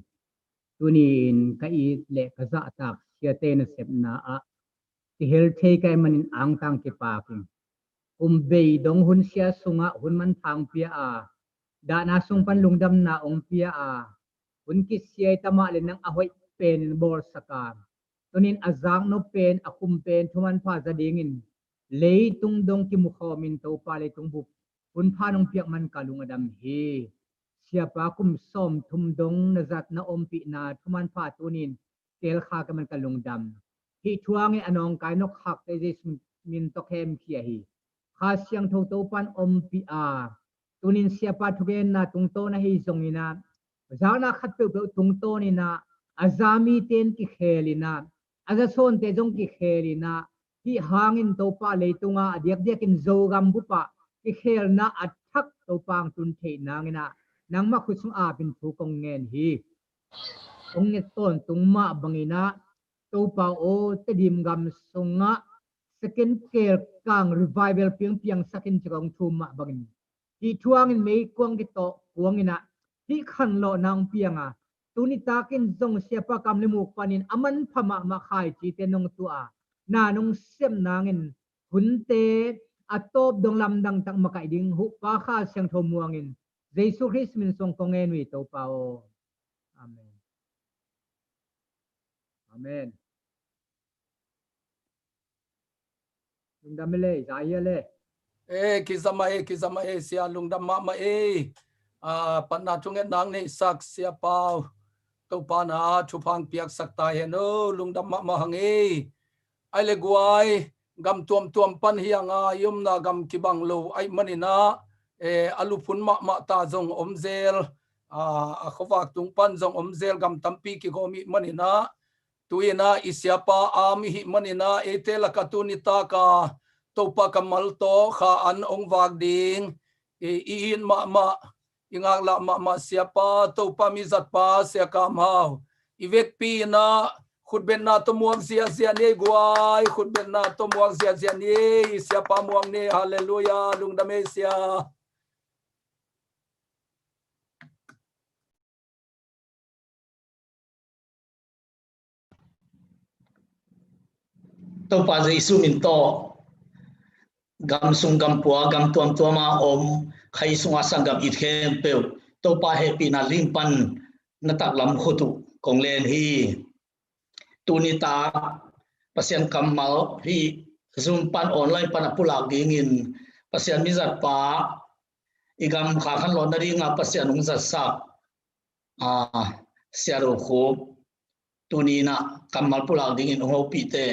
tunin kai le kaza tak siate na sepna a ti hel thei kai manin ang tang ki pa king be dong hun sia sunga hun man thang pia da na sung pan lungdam na ong pia hun ki siai tama le nang ahoi pen bor sakam tunin azang no pen akum pen thuman pha za dingin lei tung dong ki mukho min to pa le tung buk hun pha nong piak man kalung adam hi siapa kum som thum dong na zat na om pi na thuman pha tunin tel kha ka man kalung dam hi thuang e anong kai nok khak te jis min to khem khia hi kha siang tho to pan om pi tunin siapa thugen na tung to na hi zongina zana khat pe tung to ni na azami ten ki khelina aza son te jong ki khelina hi hangin to pa leitunga adiak diak in zogam bupa ki khel na athak to pang tun the nangina nangma khusung bin thu kong ngen hi ong ne ton tungma bangina to pa o te dim gam sunga second care kang revival piang sakin chong thuma bangin hi thuangin mei kwang ki to kuangina hi khan lo nang pianga tuni takin zong siapa kam le muk panin aman phama ma khai chi te nong tua na nong sem nangin hunte atop dong lam dang tak makai ding hu pa kha siang thomuangin jesu christ min song kongen wi to pao amen amen lungdam le zaya le kizama sia lungdam ma panna thungen nang nei sak sia pau to pana thupang piak sakta he no lungdam ma hangi ai le guai gam tuam pan hianga yum na gam kibang lo ai manina alupun ma ta jong omzel a khowak tung pan jong omzel gam tampi ki gomi manina tuina isiapa ami hi manina etela katunita ka topa kamal to kha an ong wak ding in ma ingak la ma siapa topa mi zat pa sia kam hau ivek pi na khut ben na to muang sia sia ni guai khut ben na to muang sia sia ni sia pa muang ni hallelujah lung da me sia to pa Giêsu min to gam sung gam pua gam tuam tuama om khai sunga sangam it khem pe to pa happy na lim pan na tak lam khotu kong len hi tunita pasien kamal hi zoom pan online pan apulak dingin pasien mizat pa igam kha khan lon na ri nga pasien ung za sa siaro kho tunina kamal pulak dingin ho pi te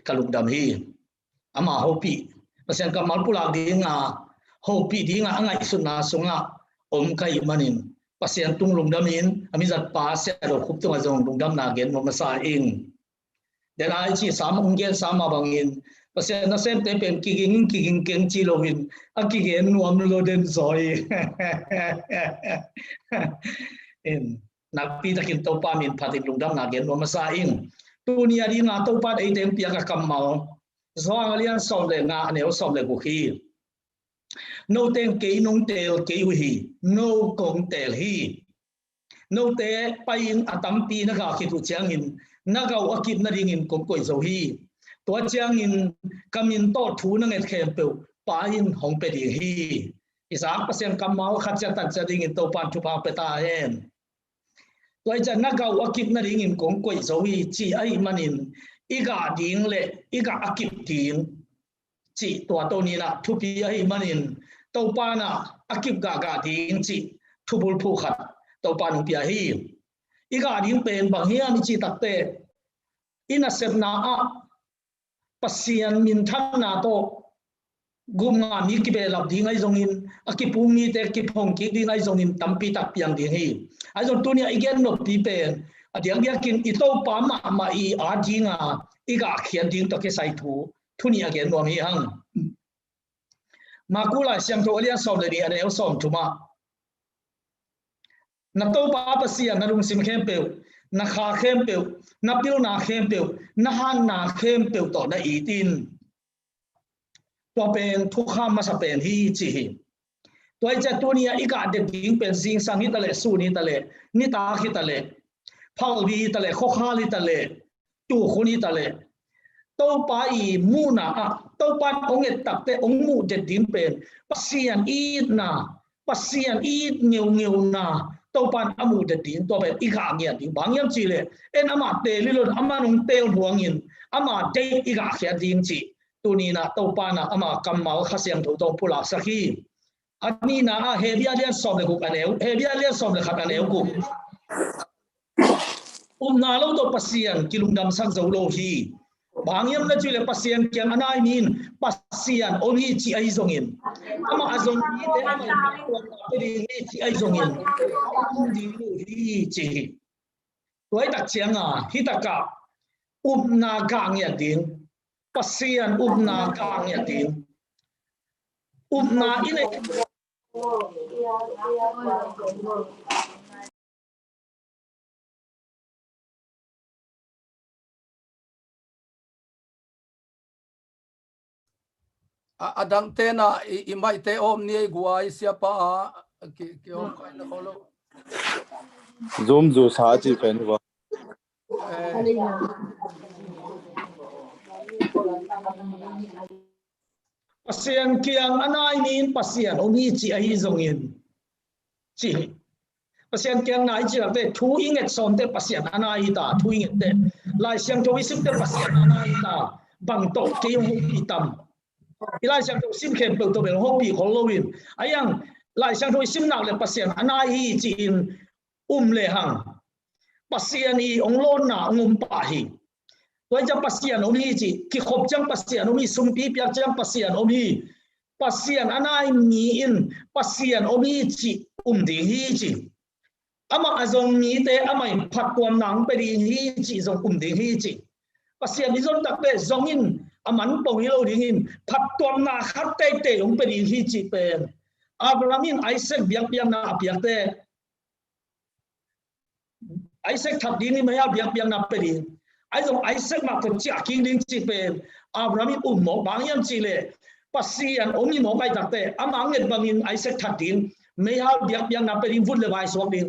kaluk dam hi ama hopi pasien kamal pulak dinga hopi dinga angai sunna sunga om kai manin pasien tung lungdamin ami zat pa se ro khup tung azong lungdam na gen mo masa ing den ai chi sam ungen sama bangin pasien na sem te pen kiging keng chi lovin akigen nuam lo den zoi en nakpi takin topa min phatin lungdam na gen mo masa ing tunia dinga topa ei tem pia ka kamal zoang alian som le nga neo som le ku khi no ten ke nong tel ke hi no kong tel hi no te pain atam pi na ga khi tu chang in na ga akip na ring in kong koi zo hi to chang in kamin to thu na nge khem pe pa in hong pe di hi isa pasien kamal khat cha tan cha ding in to pan thu pa pe ta hen toy cha na ga akip na ring in kong koi zo hi chi ai manin iga ding le iga akip tin chi to to ni na thu pi ai manin to pa na akip ga ding chi thu bul phu khat to pa nu pi hi iga ding pen bang hian mi chi takte ina sep na a pasian min than na to gum nga mi ki be lap ding ai zong in akipu mi te ki phong ki ding ai zong in tampi tak piang ding hi ai zong tu ni again no pi pen adiang biakin ito pa ma i a dinga iga khian ding to ke sai thu ni again no mi hang makula siam to alian som le ni ane som thuma na to pa pasia na lung sim khem pe na kha khem pe na pil na khem pe na han na khem pe to na itin to pen thu kha ma sa pen hi chi hi toy cha tu ni iga de ding pen sing sang ni tale su ni tale ni ta khi tale phal bi tale kho kha li tale tu khuni tale to pa i mu na a to pa ong et tak te ong mu de ding pen pasian i na pasian i ngeu na to pan amu de ding to pen i ga ngia ding bang yam chi le en ama te li lo ama nong tel buang in ama te i ga khia ding chi tu ni na to pa na ama kamal khasiam tho to pula sakhi ani na a hebia lian som le ku aneu hebia lian som le khat aneu ku na lo to pasian kilungdam sak zo lo hi bangyam na chile pasian kyang anai min pasian omi chi ai zongin ama azong ni te ama pe ri chi ai zongin di lu hi chi toy tak chiang a hi taka na gang ya din pasian na gang ya din na ine adang te na i mai te om ni guai sia pa ki om kai na kholo zoom zo sa chi fen wa pasian kiang anai min pasian omi chi ai zongin chi pasian kiang nai chi te thu inget som te pasian anai ta thu inget te lai siang to wisip te pasian anai ta bang to ke ho pi tam ilai siang to sim khem pe to bel ho pi holowin ayang lai siang to sim nak le pasian anai hi chi in le hang pasian i onglon na ngum pa hi toy jam pasian omi chi ki khop jang pasian omi sum pi piak jang pasian omi pasian anai mi in pasian omi chi ding hi chi ama azong mi te amai phat tuam nang pe ri hi chi zong ding hi chi pasian ni zon tak pe zong in aman pong hi lo ding in phat tuam na khat te te ong pe ri hi chi pen Abrahamin Isaac biak na apiak te Isaac thật đi ni maya biang na pe đi ai dòng Isaac mà còn chia kinh linh chỉ pe Abraham một bang yam chỉ lệ pasian ông ni một cái đặc tệ amang nghe bằng in Isaac thật đi maya biang na pe đi vun le vai xuống đi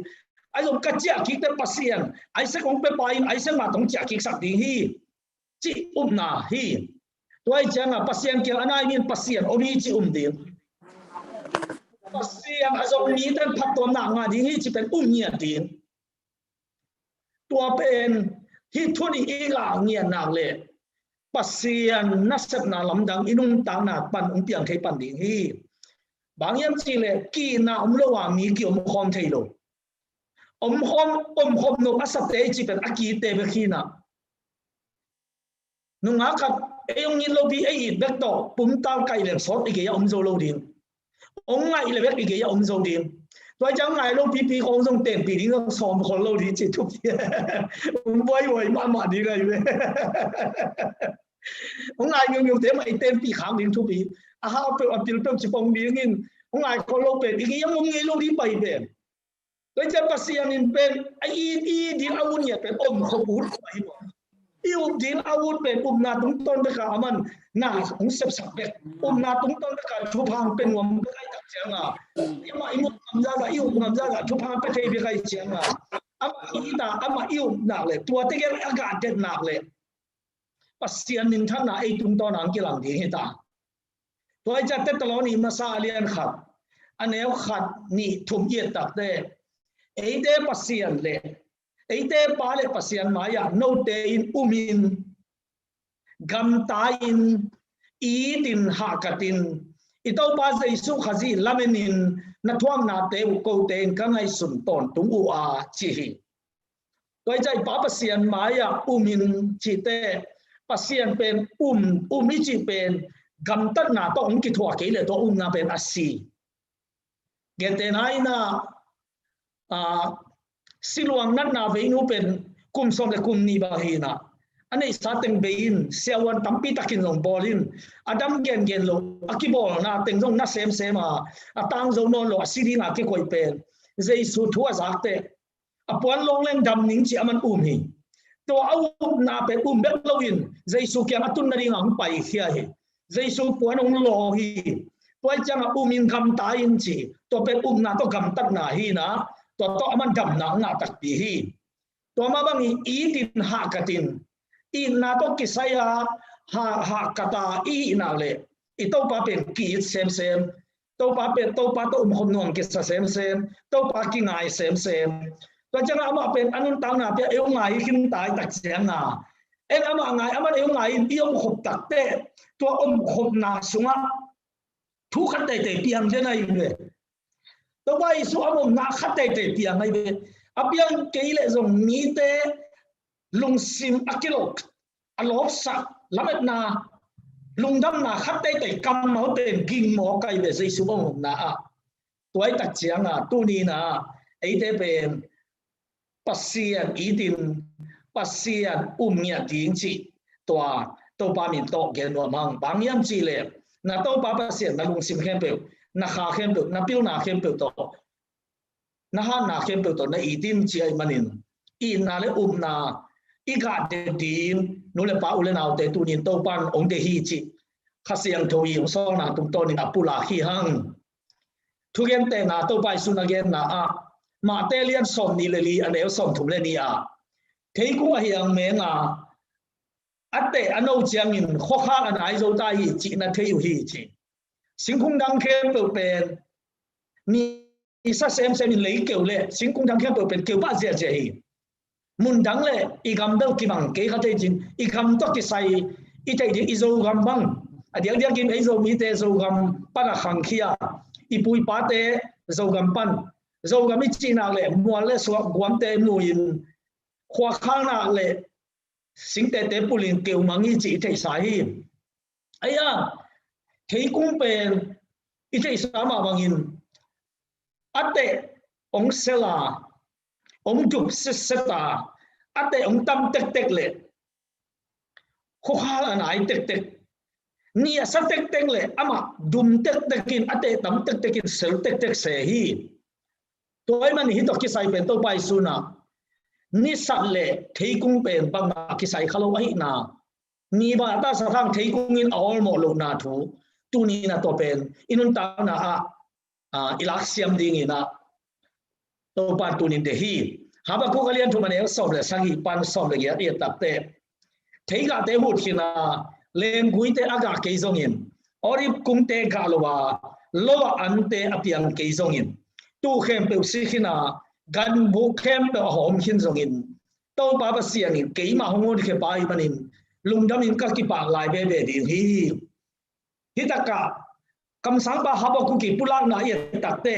ai dòng cái chia kinh te pasian Isaac ông pe pain Isaac mà tông chia kinh sắc đi hi chỉ na hi tôi chẳng là pasian kia anh ai min pasian ông ni chỉ đi pasian ai dòng ni tên phát tuần nặng mà đi hi chỉเป็นnhiệt điตัวเป็นที่ทุนอีหลางเงียนหนักเลยปัสเซียนนัสนาลำดังอินุงตาหนาปันองเปียงเทปันดิ่งฮีบางยันจีเลยกีนาอมระหว่างมีกี่อมคอมเทโลอมคอมนกอัศเตจีเป็นอากีเตเบขีนะนุ่งอาคัดเอยงยินโลบีเอยิดเบกโตปุ่มตาไก่เหล็กสดอีเกียอมโซโลดินองไงเลยเบกอีเกียอมโซดินตัวจังไงลูกพี่ของทรงเต็มปีนี้ต้องซ้อมคนเราดีจิตทุกทีผมไว้มาดีเลยของไงยังเต็มไอเต็มปีขังดิ้งทุกปีฮะเป็นจิปงดิ้งอินของไงคนเราเป็นอีกยังงงเงี้ยลูกดีไปเป็นตัวจะปัสยานินเป็นไอดิ้งอาวุธเนี่ยเป็นขบุญไปหมดดิ้งอาวุธเป็นนาตุ้งต้นไปกับมันน่าของเสพสับเด็กนาตุ้งต้นไปกับชุบพังเป็นวงไปตักเจียงยังมาอิมุนำนำจากชุบพังไปเทไปกับเจียงอามาหนักเลยตัวที่แกอากาศเด็ดหนักเลยปัสยานินท่านไอตุ้งต้นนังกิลังดีให้ตาตัวจะเตตลอนี่มาซาเลียนขัดอันนี้ขัดนี่ทุ่มเยียดตักเด้ไอเดปัสยานเลยไอเดปาเลปัสยานมายาโนเตอินอุมินกำตาอินอีดินหักตินอิตาปาเจสุขจีลาเมนินนัทวังนาเตวโกเตนกันไอสุนตอนตุงอูอาจีฮีโดยใจปาปัสยานมายาอุมินจีเตปัสยานเป็นมิจีเป็นกำตัดนาต้องกิทวาเกลตัวนาเป็นอาศีเกเตนายนาสิลวงนัดนาเวนูเป็นกุมสมเลกุมนีบาฮีนาอันนี้สาเต็งเบยินเสียวันตั้มปีตักินลงบอลินอดัมเกนลงอากิบอลนาเต็งลงนัดเซมมาตั้งโซนนลงสิรินาที่คอยเป็นเจสุทัวจากเตอปวนลงแรงดำนิ่งจีมันฮีตัวเอานาเป็นเบกลวินเจสุเกียงตุนนาริงังไปเฮียฮีเจสุปวนองโลฮีตัวจังมินคำตายินจีตัวเป็นนาตัวคำตัดนาฮีนะตัวมันดำหนังนาตักปีฮีตัวมาบังอีดินหักตินอินนาโตกิสยาหักตาอีนาเลอิโตปาเป็นกีดเซมโตปาเป็นโตปาโตคมนวงกิสเซมโตปากิงไงเซมตัวจังอามาเป็นอนุตังนาเปียเอวไงขึ้นตายตักเสียงนาอามาไงอามาเอวไงอีอมขบตักเตะตัวขบนาสุงะทุกขัดเตะเปียงเจนายอยู่เลยตัวไปสุอมนาขัดเตะเปียงไงเบอเปียงเกยเลจงมีเตลุงซิมอักิโลกอลอบสักลำเอ็ดนาลุงดำนาขัดเตะกำเมาเป็นกิงหมอไก่เบสิสุอมนาตัวไอ้ตักเจียงตัวนี้นะไอ้เตเป็นปัสเซียนอีดินปัสเซียนเมียดิงจีตัวปามินโตเกนวมังบางยามจีเลนาตัวปาปัสเซียนนาลุงซิมเข้มเปลนาคาเข้มเปลนาปิวนาเข้มเปลโตนาฮานาเข้มเปลโตนาอีดินจีไอมันินอีนาเลนาอีกาเดดินนู่นเลยป้าอุเลนเอาเตตูนินโตปันองเดฮีจิข้าเสียงทวีองซองนาตุงโตนินอปุลาฮีฮังทุกเย็นเตนาโตไปสุนาเกนนามาเตเลียนสมนิเลลีอันเดียวสมถุมเลนีเทกุอาเฮียงเมงอัตเตอโนเจียงินข้อข้างอันไหนโจตายจีนัทเทยุฮีจีสิงคุงดังเข้มเปิดเป็นมีสัเซมมินเลยเกี่ยวเลยสิงคุงดังเข้มเปิดเป็นเกี่ยวบ้าเสียเจฮีมุนดังเลยอีกำเดากิบังเกี่ยวกับเจริญอีกำตกิใส่อีเจดีอีโจกำบังเดี๋ยวกินอีโจมีเตโจกำปังขังขี้อีปุยปาเตโจกำปันโจกำมิจีนาเลยมัวเลยสวกกวมเตมูยินขวาข้างนาเลยสิงเตปุลินเกี่ยวมังอีจีเทสาฮีไอ้เทกุ้งเป็นอีเทสามาบังอินอัตเตองเซลาองจุบเสตาอัตเตองตั้มเต็กเลยข้อข้างอันไหนเต็กนี่สัตเต็กเลยอามาดุมเต็กกินอัตเตตั้มเต็กกินเซลเต็กเสียฮีตัวไอ้มันหิตกิใส่เป็นตัวไปสุนัข ni sat le thei kung pen bang na ki sai khalo ai na ni ba ta sa thang thei kung in all mo lo na thu tu ni na to pen inun ta na a ilak siam ding ina to pa tu nin de hi haba ko kalian thu mane so le sangi pan so le ya e tak te thei ga te hut hina len gui te aga ke zong in orip kung te ga lo wa lo an te apiang ke zong in tu khem pe si hina gan bu khem pe hom hin zong in to pa ba sian in ke ma hong ke pa i panin lung dam in ka ki pa lai be be di hi ta ka kam sang ba haba ku ki pulang na ye tak te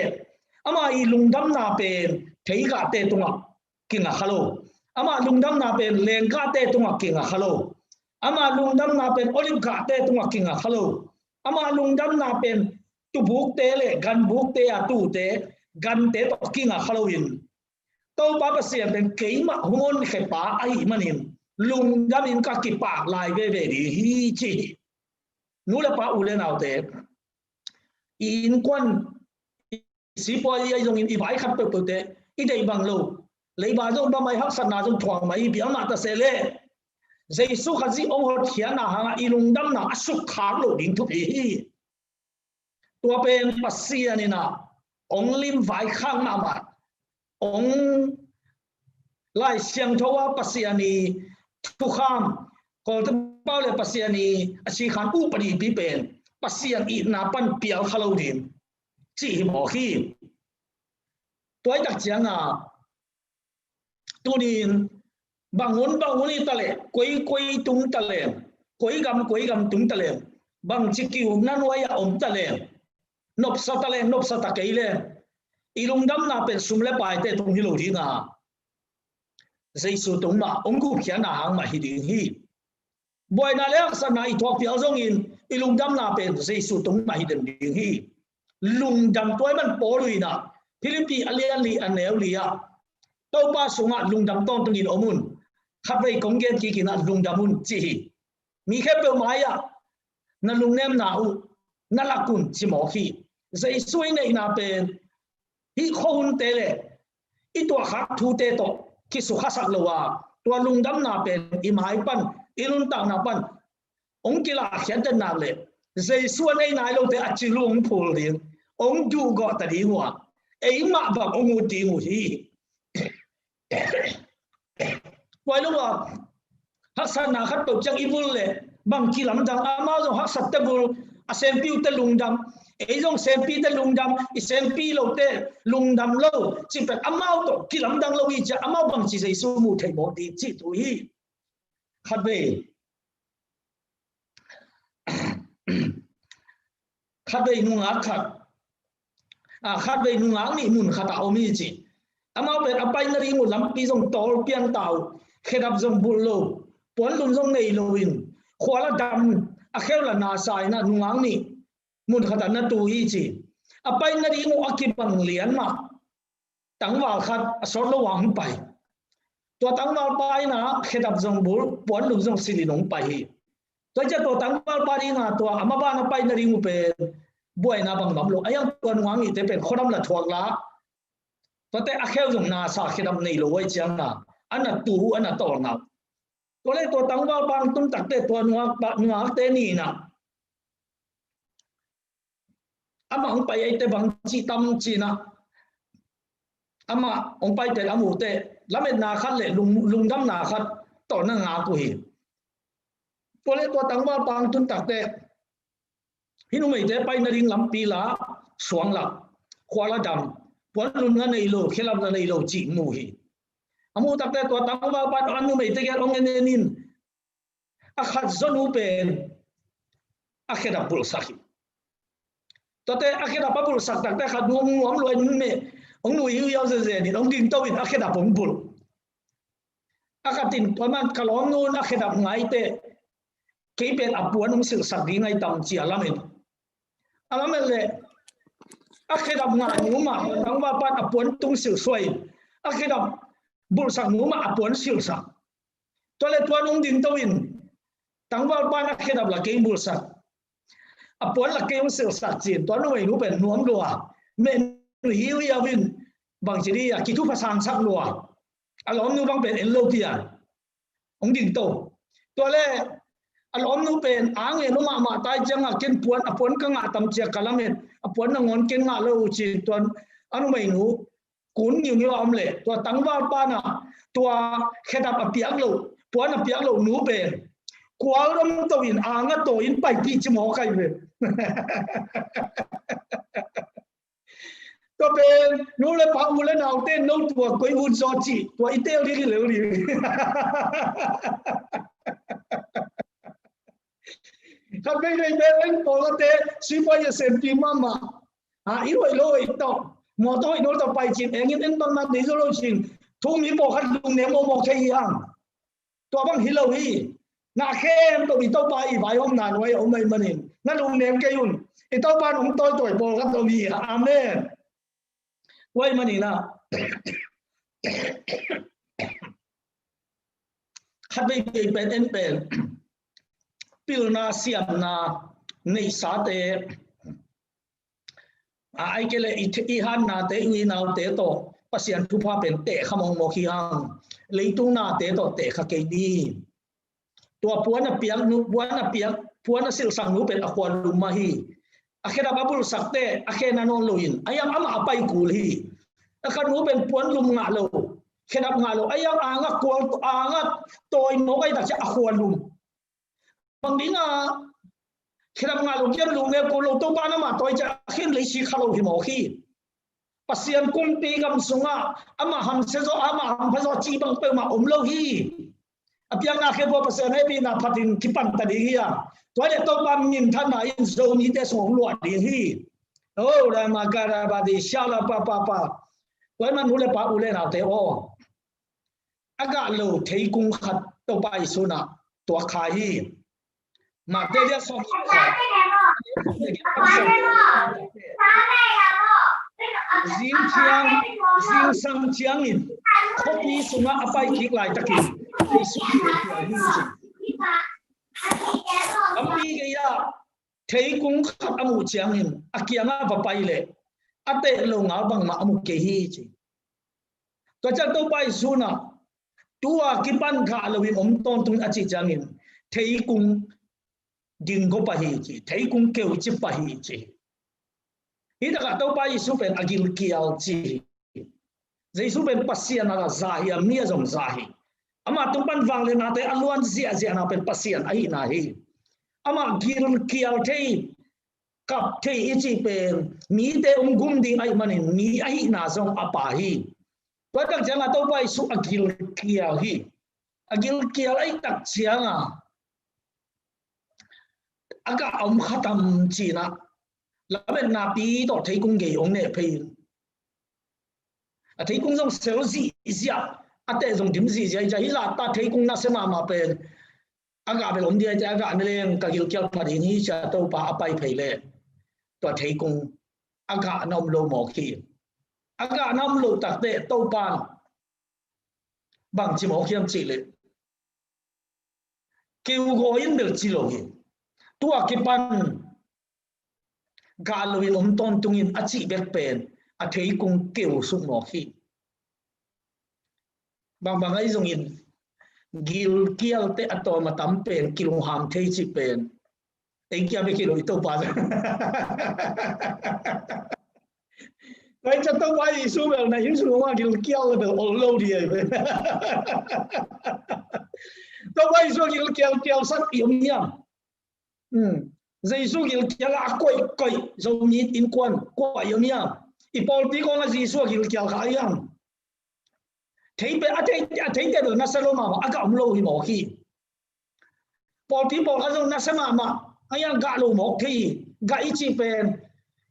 ama i lung dam na pen thei ga te tunga kinga khalo ama lung dam na pen len ga te tunga kinga khalo ama lung dam na pen olive ga te tunga kinga khalo ama lung dam na pen tu buk te le gan buk te a tu te gan te to kinga khalo in to pa pa sian pen keima humon khe pa ai manin lung dam in ka ki pa lai ve ve di hi chi nu la pa u le nau te in quan si po ai jong in i bai khat pe te i dei bang lo lấy bà dông ba mai hắc sát na dông thoáng mai biếng mà ta sẽ lệ dây su khát gì ông hốt thiền na hàng ilung đâm na suk kháng lộ đỉnh thục hi tua bên Pasia này na ông lim vài khang mà ông lại xiang thua Pasia này thu kham còn tâm bao lệ Pasia này chỉ khán u bari bi bên Pasia ít na pan biếng khalo đỉnh chỉ bỏ khi tôi đặc chẳng à tunin bangun ni tale koi tung tale koi gam tung tale bang chikiu nan waya om tale nop sa ta keile ilung dam na pen sumle pai te tung hilo ri nga jaisu tung ma ongku khian na hang ma hi ding hi boy na le sa na i thok pi azong in ilung dam na pen jaisu tung ma hi den ding hi lung dam toy man polui na philippi alian li anel lia tàu ba sunga lung dam tông tung in omun khắp đây công gen ki kina lung damun chi mi khép bel maya na lung nem na u na lakun chi mo khi zai suai nei na pen hi khon te le i to khat thu te to ki su kha sak lowa to lung dam na pen i mai pan ilun ta na pan ong kila khian ten na le zai suai nei na lo te a chi lung phul din ong du go ta di wa ei ma ba ong u ti mu hi quay lúc à hắc san na khát bầu chắc ibul lệ bằng kỳ lắm rằng ama rồi hắc sát tê bul a xem piu tê lung đam ấy giống xem pi tê lung đam i xem pi lâu tê lung đam lâu chỉ phải ama to kỳ lắm đang lâu i cha ama bằng chỉ dây su mu thầy bộ đi chỉ thôi khát về nung ác khát về nung ác ni mun khát áo mi chỉ ama pe apai na ri mu lampi jong tol pian tau khedap jong bulo pon lun jong nei loin khwala dam a khela na sai na nuang ni mun khata na tu hi chi apai na ri mu akipang lian ma tangwal khat asor lo wang pai to tangwal pai na khedap jong bul pon lun jong silinong pai hi to cha to tangwal pai na to ama ba na pai na ri mu pe buai na bang bam lo ayang to nuang ni te pe khodam la thuak laแต่อาเข้าจงนาสาขีดำในโลกจังนะอันนั้นตูอันนั้นต่อหนักตัวเล็กตัวตั้งว่าบางตุ้มตักแต่ตัวนัวเตนี่นะอามาองไปไอแต่บางจีตำจีนะอามาองไปแต่อามูแต่แล้วเป็นนาคัดเลยลุงดำนาคัดต่อหน้างากุยตัวเล็กตัวตั้งว่าบางตุ้มตักแต่พี่นุ่มไอแต่ไปนริงลำปีละสวงละควาละดำปนลุนกันในโลกเคลับกันในโลกจีมูฮีอามูตักแต่ตัวตั้งว่าปัดอันนู้นไม่ตะเกียบองเงินนินอาขัดจนูเป็นอาเขดับบุลสักตัวแต่อาเขดับบุลสักตักแต่ขัดงงงลอยนุ่นเมองหนุ่ยยาวเสียนี่องดิ่งโตวินอาเขดับบุลอาขัดตินตัวมันขลุ่มนู่นอาเขดับไงแต่เกี่ยเป็นอับปวนองสิ่งสักดีไงตามจีอาลามินเลยอาเคดับงานงูมาตั้งว่าปัดอปวนตุงสิวสวยอาเคดับบุษงูมาอปวนสิวสักตัวเล็กตัวนุ่งดินตวินตั้งว่าปัดอาเคดับละเกมบุษอปวนละเกมสิวสักจีนตัวนุ่งรู้เป็นนุ่มดัวเมนหิวยาวินบางทีนี่คิดทุกภาษาสักดัว alom nu bang pen en lo pian ong ding to to le alom nu pen ang e no ma tai janga ken puan apon ka nga tam che kalamet apon na ngon ken nga lo chi ton anu mai nu kun nhiều nhiều om le to tangwa pa na to khedap apiak lo puan apiak lo nu pen kwal rom to in anga to in pai pi chi mo kai ve to bên nu le pa mu le nào tên nô tua quấy hun so chi tua ít tiêu đi cái lều đi các bên này bên bỏ ra thế suy phải là xem phim mà ít rồi lôi to mò tôi nó tao phải chỉnh anh em bằng mặt đi rồi chỉnh thu mi bỏ khát lùng ném mò khay hàng tua bằng hi lâu hi ngã khem tôi bị tao bay vài hôm nào nói ông mày mình ngã lùng ném cây hun thì tao ban ông tôi tuổi bỏ khát tôi bị amen quay mà nè khát bây bên em bên pil na siam na nei sa te ai ke le i han na te wi na te to pasian thu pha pen te khamong mo khi hang leitung na te to te kha ke ni tua puan a piang nu puan a sil sang nu pen a kwan lu ma hi akhera babul sakte akhena non loin ayam ama apai kul hi akan nu ben puan lum nga lo khenap nga lo ayam anga kwal anga toy no kai ta cha akhwan lum bang dinga khenap nga lo kiam lum ne ko lo to pa na ma toy cha khen le si khalo hi mo khi pasian kum pi gam sunga ama ham se zo ama ham pha zo chi bang pe ma lo hi apiang na khe bo pasian he bi na phatin kipan ta di hi toy le to pa min than na in zo ni te song lo di hi oh la ma kara ba di sha la pa toy man hu le pa u le na te o aga lo thei kung khat to pai su na to kha hi ma te dia so zin sang chiang in khopi sunga apai khik lai takin su ambi ge ya thei kung khat amu chiang in akianga va pai le ate lo nga bang ma amu ke hi chi to cha to pai su na tua ki pan kha lo wi om ton tung achi chiang in thei kung ding go pa hi chi thei kung keu chi pa hi chi hi da to pai su pen agil kial chi jaisu pen pasian na zahi amia jom zahi ama tung pan wang le na te aluan zia na pen pasian ai na hi ama gil kial thei kap thei ichi pen mi te gum ding ai manin mi ai na jong apa hi to tak janga to pai su agil kial hi agil kial ai tak chianga aga om khatam chi na la ben na pi to thei kung ge ong ne phei a thei kung jong sel zi zia ate jong dim zi jai jai la ta thei kung na se ma pen aga be om dia ja aga ne leng ka gil kial pha ni cha to pa apai phei le to thei kung aga nom lo mo khi aga nom lo tak te to pan bang chi mo khiam chi le kêu go in bel chi lo hi tua ki pan ga lo in om ton tung in achi bek pen a thei kung kêu su mo khi bang ai jong in gil kial te atom tam pen kilong ham thei chi pen ei kia be ki lo to pa Vậy cho tôi quay đi xuống bên này những sự mà kiểu kêu là được lâu đi vậy. Tôi quay xuống kiểu kêu sát yếu nhá. Dây xuống kiểu là quậy giống như tin quan quậy yếu nhá. Ipaul tí con là gì xuống kiểu khá nhá. Thấy cái được nó sẽ lo mà aga ông lâu thì mỏ khi. Paul tí bảo là nó sẽ mà anh em gạ lâu mỏ khi gạ ít chi bên.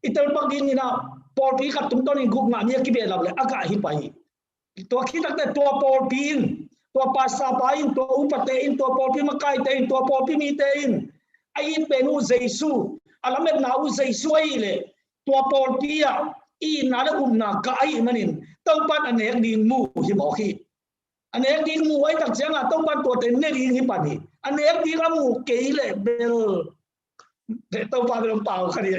Itel bang đi như nào. Paul pi khat tum ton in guk ngam ye ki be lab le aga hi pai to khi tak te to Paul pin to pasa pa in to upate in to Paul pi makai te in to Paul pi mi te in ai penu Jesu alamet na u Jesu ai le to Paul pi ya i na la na ka ai manin tong pan anek ding mu hi mo khi anek ding mu ai tak changa tong pan to te ne ri hi pa ni anek ding amu ke le bel để tôi vào đồng bào cái gì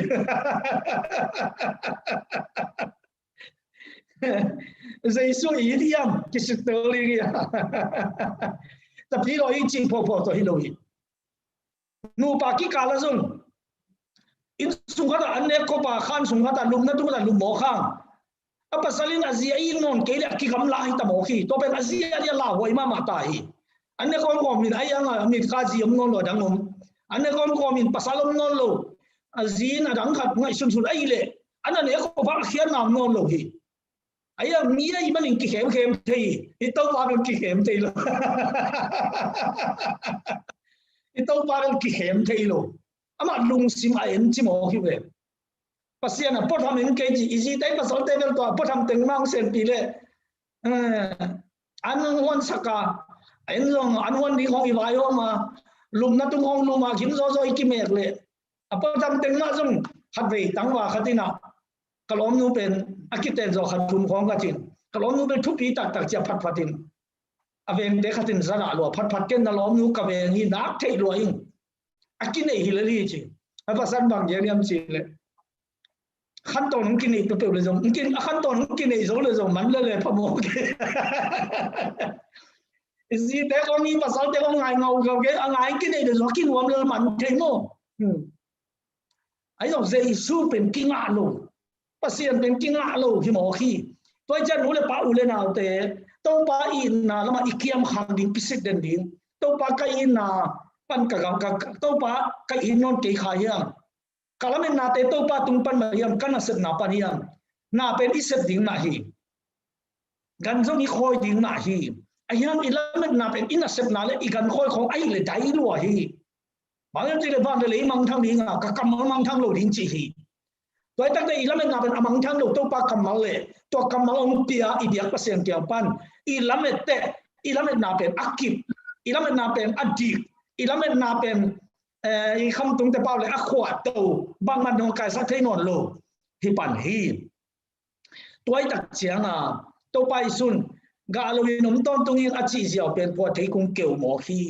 Giêsu ý đi am cái sự tơ li ya tập hi lo in ching pho to hi lo hi nu pa ki kala zung in sung khata an ne ko pa khan sung khata lum na tu la lum mo khang apa salin azia in non ke le ki kam la hi ta mo khi to ben azia dia la hoi ma ma ta hi an ne ko min ayanga min ka ji om non lo dang om an ne ko min pasalom non lo azin adang khat ngai sun sun ai le an ne ko ba khian nam non lo hi aya mi ai man in ki khem khem thei I to ba ki khem thei lo I to ba ki khem thei lo ama lung sim a en chi mo hi ve pasian a pot ham in ke ji easy dai pa sol te vel to pot ham teng mang sen pi le an hon saka en long an hon ni hong I vai ho ma lum na tung hong lum ma kim zo zo I ki mek le a pot ham teng ma zum hat ve tang wa khatina kalom nu pen akiten zo khat thum khong ka tin kalom nu be thu pi tak tak cha phat phatin aveng de khatin zara lo phat phat ken na lom nu ka ve ni nak thei lo ing akine hilari chi apa san bang ye niam chi le khan ton kin ni to pe le zong kin khan ton kin ni zo le zong man le le pha mo ke isi de ko ni pa sal de ko ngai ngau ka ke ngai kin ni de zo kin wam le man thei mo ai zo ze su pen king a lo pasien pen king a lo hi mo khi tôi chân nu le pa u le nào te to pa in na lama ikiam khang ding pisik den ding to pa ka in na pan ka ka to pa ka in non ke kha ya kalamen na te to pa tung pan ma yam kana set na pa yam na pen iset ding na hi gan zo ni khoi ding na hi ayam ilamen na pen ina set na le I gan khoi khong ai le dai lo hi bang yam ti le ban le mang thang ding ka kam mang thang lo ding chi hi tôiตั้งแต่อีละเมนาเป็นอมังทั้งโลกตัวปากกำมังเลยตัวกำมังองเปียอีเดียกเปอร์เซ็นต์เกี่ยวปันอีละเมเตอีละเมนาเป็นอักกิบอีละเมนาเป็นอดีตอีละเมนาเป็นอีคำตรงแต่เปล่าเลยอักขวดโตบางมันของกายสักเท่นอนโลที่ปันฮีตัวตัดเสียงตัวไปสุนกาลวินมต้นตรงนี้อาชีพเสียวเป็นพอเทกุงเกี่ยวหมอฮี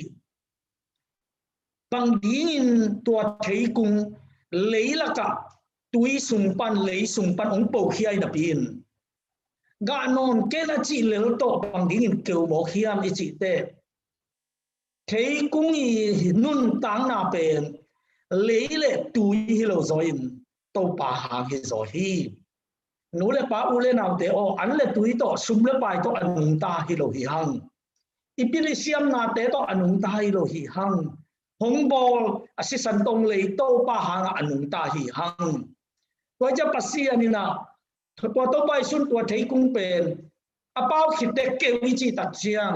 บางดีนตัวเทกุงเลยละกะตุยสุงปันเลยสุงปันองค์ปู่ขี้ไอ้ดับยินกานอนเกล้าจีเลวโตบางทีนี่เกี่ยวบอกขี้ยามอิจิเตเทกุ้งอีนุ่นต่างนาเป็นเลยเล่ตุยฮิโลซอยน์โตป่าหางฮิโซฮีนูเลป้าอุเลนาวเตออันเลตุยโตซุมเลไปโตอันุงตาฮิโลฮิฮังอีพิลิเซียมนาเตโตอันุงตาฮิโลฮิฮังฮงบอลอาศิสันตงเลยโตป่าหางอันุงตาฮิฮังตัวจะปัสเซียนี่นะตัวต่อไปสุดตัวไทยกุ้งเป็นอาเป้าขิดเด็กเกวิจิตัดเชียง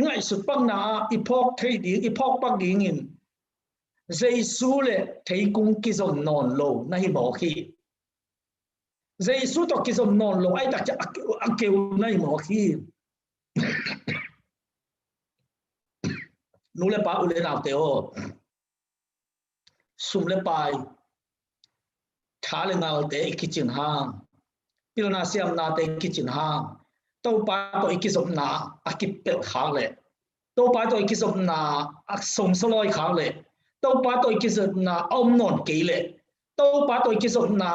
ง่ายสุดปังนาอีพอกไทยดีอีพอกปักดีงินเจสูเลไทยกุ้งกิจมนอนโลนั่นให้บอกขี้เจสูตัวกิจมนอนโลไอ้ตักจะอักเกวนั่นให้บอกขี้นูเลป้าอุเลนาวเตโอซุมเลปายท้าเลงาเตะกิจินห้างพิลนาเซียมนาเตะกิจินห้างโตปาตัวอิกิสมนาอากิเป็ดขางเลยโตปาตัวอิกิสมนาอักสมสลอยขางเลยโตปาตัวอิกิสมนาอมนอนเกยเลยโตปาตัวอิกิสมนา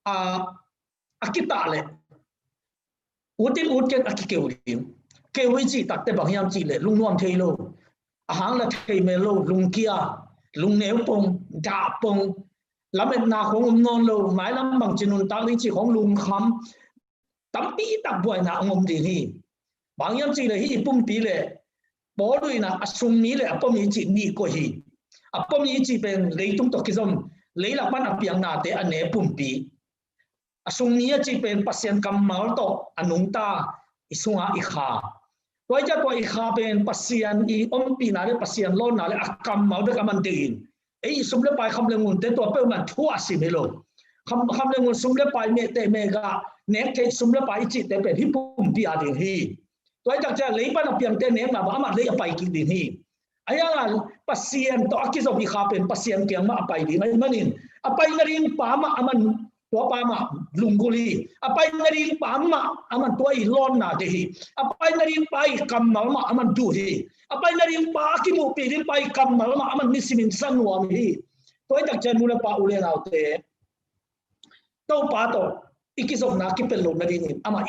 อากิตาเลยอุดิอุดเกนอากิเกวดิมเกวิจิตัดแต่บางยามจีเลยลุงนวมเทโลอาหารละเทเมโลลุงเกียลุงเนวปงดาปงแล้วเป็นนาของนอนโลหมายลำบางจินุนตาลิจิของลุงคำตั้มปีตับบวยนะงมดีนี่บางยามจีเลยที่ปุ่มปีเลยบอด้วยนะสุ่มนี้เลยปุ่มนี้จีนี่ก็ฮีปุ่มนี้จีเป็นเลยตุ้งตกกิจมเลยละบ้านอภิยังนาเตอันเนปุ่มปีสุ่มนี้จีเป็นปัสยันกำมัลโตอนุงตาอิสุงาอิขาตัวจะตัวอิขาเป็นปัสยันอีอมปีนาเลยปัสยันโลนาเลยกำมัลด้วยกำมันดีนไอ้สมเลปายคำเลงุนเตตัวเป้ามันทั่วสิไม่ลงคำเลงุนสมเลปายเมตเมกาเนกเทสมเลปายจิตแต่เป็นที่ปุ่มปีอาดิฮีตัวจากจะเลยปันอภิยังเตเนกมาบ้ามาเลยไปกินดีฮีไอ้ยังปัสยันตัวอักษรอิขาเป็นปัสยันเกียงมาไปดีไม่มันนินไปนารินปามาอามันตัวปามาลุงกุลีไปนารินปามาอามันตัวอีลอนนาดีไปนารินไปกำมัลมาอามันดูฮีapa nari pa ki mu pilin pai kamal ma aman misimin sanwam hi toy tak jan mula pa ule naute to pa to ikizok na ki pelo na rin ama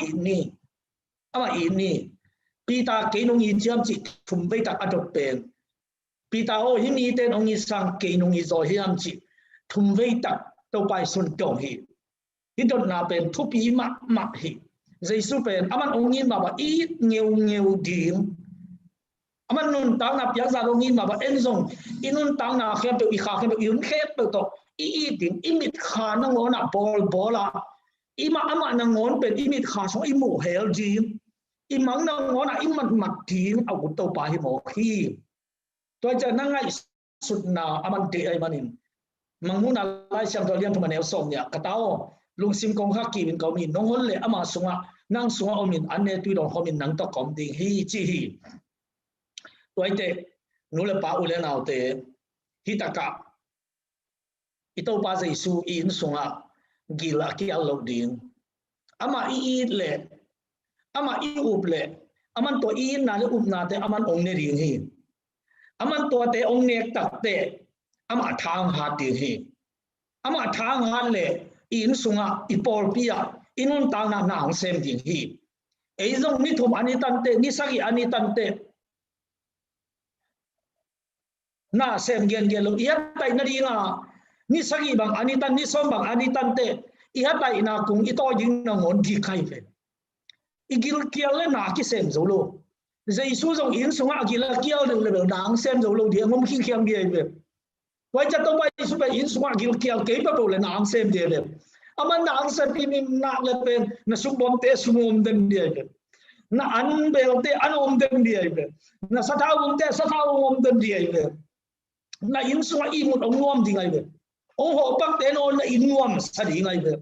ini pita kenong i jam chi thumbe ta adop pen pita o himi ten ong i sang kenong i zo hiam chi thumbe ta to pai sun tong hi hidot na pen thupi ma hi Jesu pen aman ong i ma ba i ngeu ding aman nun tang na piang za ong i ma ba enzong inun tang na khem pe i kha khem yun khet pe to i ding imit kha na ngona bola ima ama na ngon pen imit kha so imu hel jin imang na ngona imat mat tin au to pa hi mo khi to cha na ngai sut na aman te ai manin manguna lai siam to lian thuma neu som ya katao lungsim kong kha ki min ko min nongol le ama sunga nang sunga omin anne tu don homin nang to kom ding hi chi hi toy te nule pa ule nau te hitaka ito pa Jesu in sunga gila ki allo din ama I le ama I up le aman to I na le up na te aman ong ne ring hi aman to te ong nek tak te ama thang ha ti hi ama thang han le in sunga ipol pia inun tang na nang sem ding hi ei zong ni thum ani tan te ni sagi ani tan te na sem gen lo ia tai na ri nga ni sagi bang ani tan ni som bang ani tan te ia tai na kung ito ding na ngon di khai fe igil kial le na ki sem zo lo Jesu zong in sunga gil kial le nang sem zo lo dia ngom khi khiam bi ve wai cha to bai su bai in sunga gil kial ke pa bo le nang sem dia ve ama nang sem pi mi na le pen na sum bom te sumom den dia ve na an bel te an om den dia ve na sa thau om te sa thau om den dia ve na in sunga I mut ong nuam ding ai ve ong ho pak te no na in nuam sa ding ai ve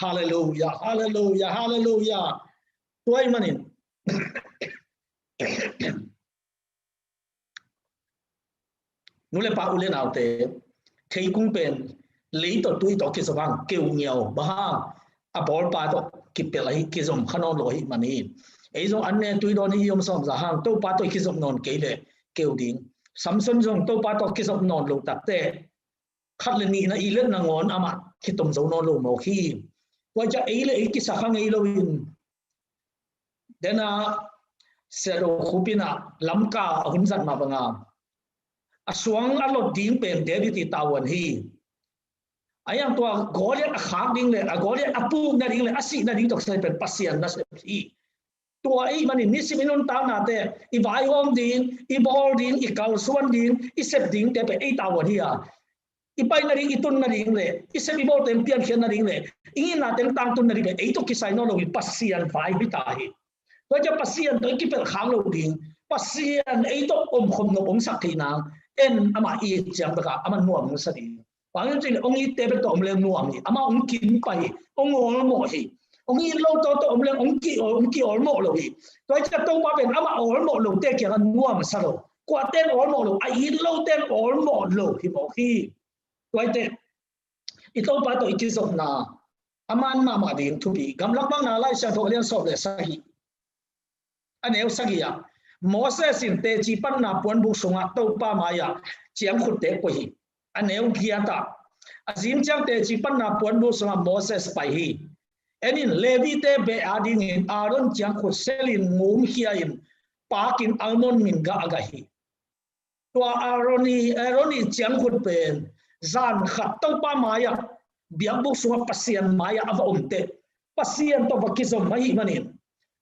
hallelujah hallelujah hallelujah toy manin nule pa ule nau te thei kung pen lấy to tui to ki sawang keu nhiều ba a bol pa to ki pelai ki zom khanon lo hi mani ei zo anne tui do ni yom som za hang to pa to ki zom non ke le keu ding samson zong to pa to ki zom non lo tak te khat le ni na I le na ngon ama ki tom zo non lo mo khi wa cha ei le ki sa khang ei lo in dena sero khupina lamka hun zat ma banga aswang alot ding pen David ti tawan hi ayang tua goliat a khak ding le a goliat apu na ding le asi na ding tok sai pen pasian na hi tua ei mani nisiminun ta na te I vai hom din I bol din I kal suan din I sep ding te pe ei tawan hi a I pai na ding itun na ding le I sep I bol tem pian khian na ding le ingin na tem tang tun na ding le ei to kisai no lo I pasian vai bi ta hi to ja pasian to ki pel khang lo ding pasian ei to om khom no om sak thi na en ama I jam ba ka aman nuam sa ding Bang jin ong I te be to om le nuam ni ama ong kin pai ong ol mo hi ong I lo to om le ong ki ol mo lo hi to ja to ba ben ama ol mo lo te kya nuam sa lo kwa ten ol mo lo ai lo ten ol mo lo hi mo hi to te I to pa to I ki sok na aman ma ding thu bi gam lak bang na lai sa to lian so le sa hi aneu sa gi ya Moses sin te chi pan na pon bu sunga to pa ma ya chiang khut te ko hi aneu kia ta azim chang te chi pan na pon bu sunga Moses pai hi enin Levi te be ading in Aaron chiang khut selin ngum hia in pakin almon min ga aga hi to Aaroni chiang khut pen zan khat to pa ma ya biang bu sunga pasian ma ya ava umte pasian to vakizom mai manin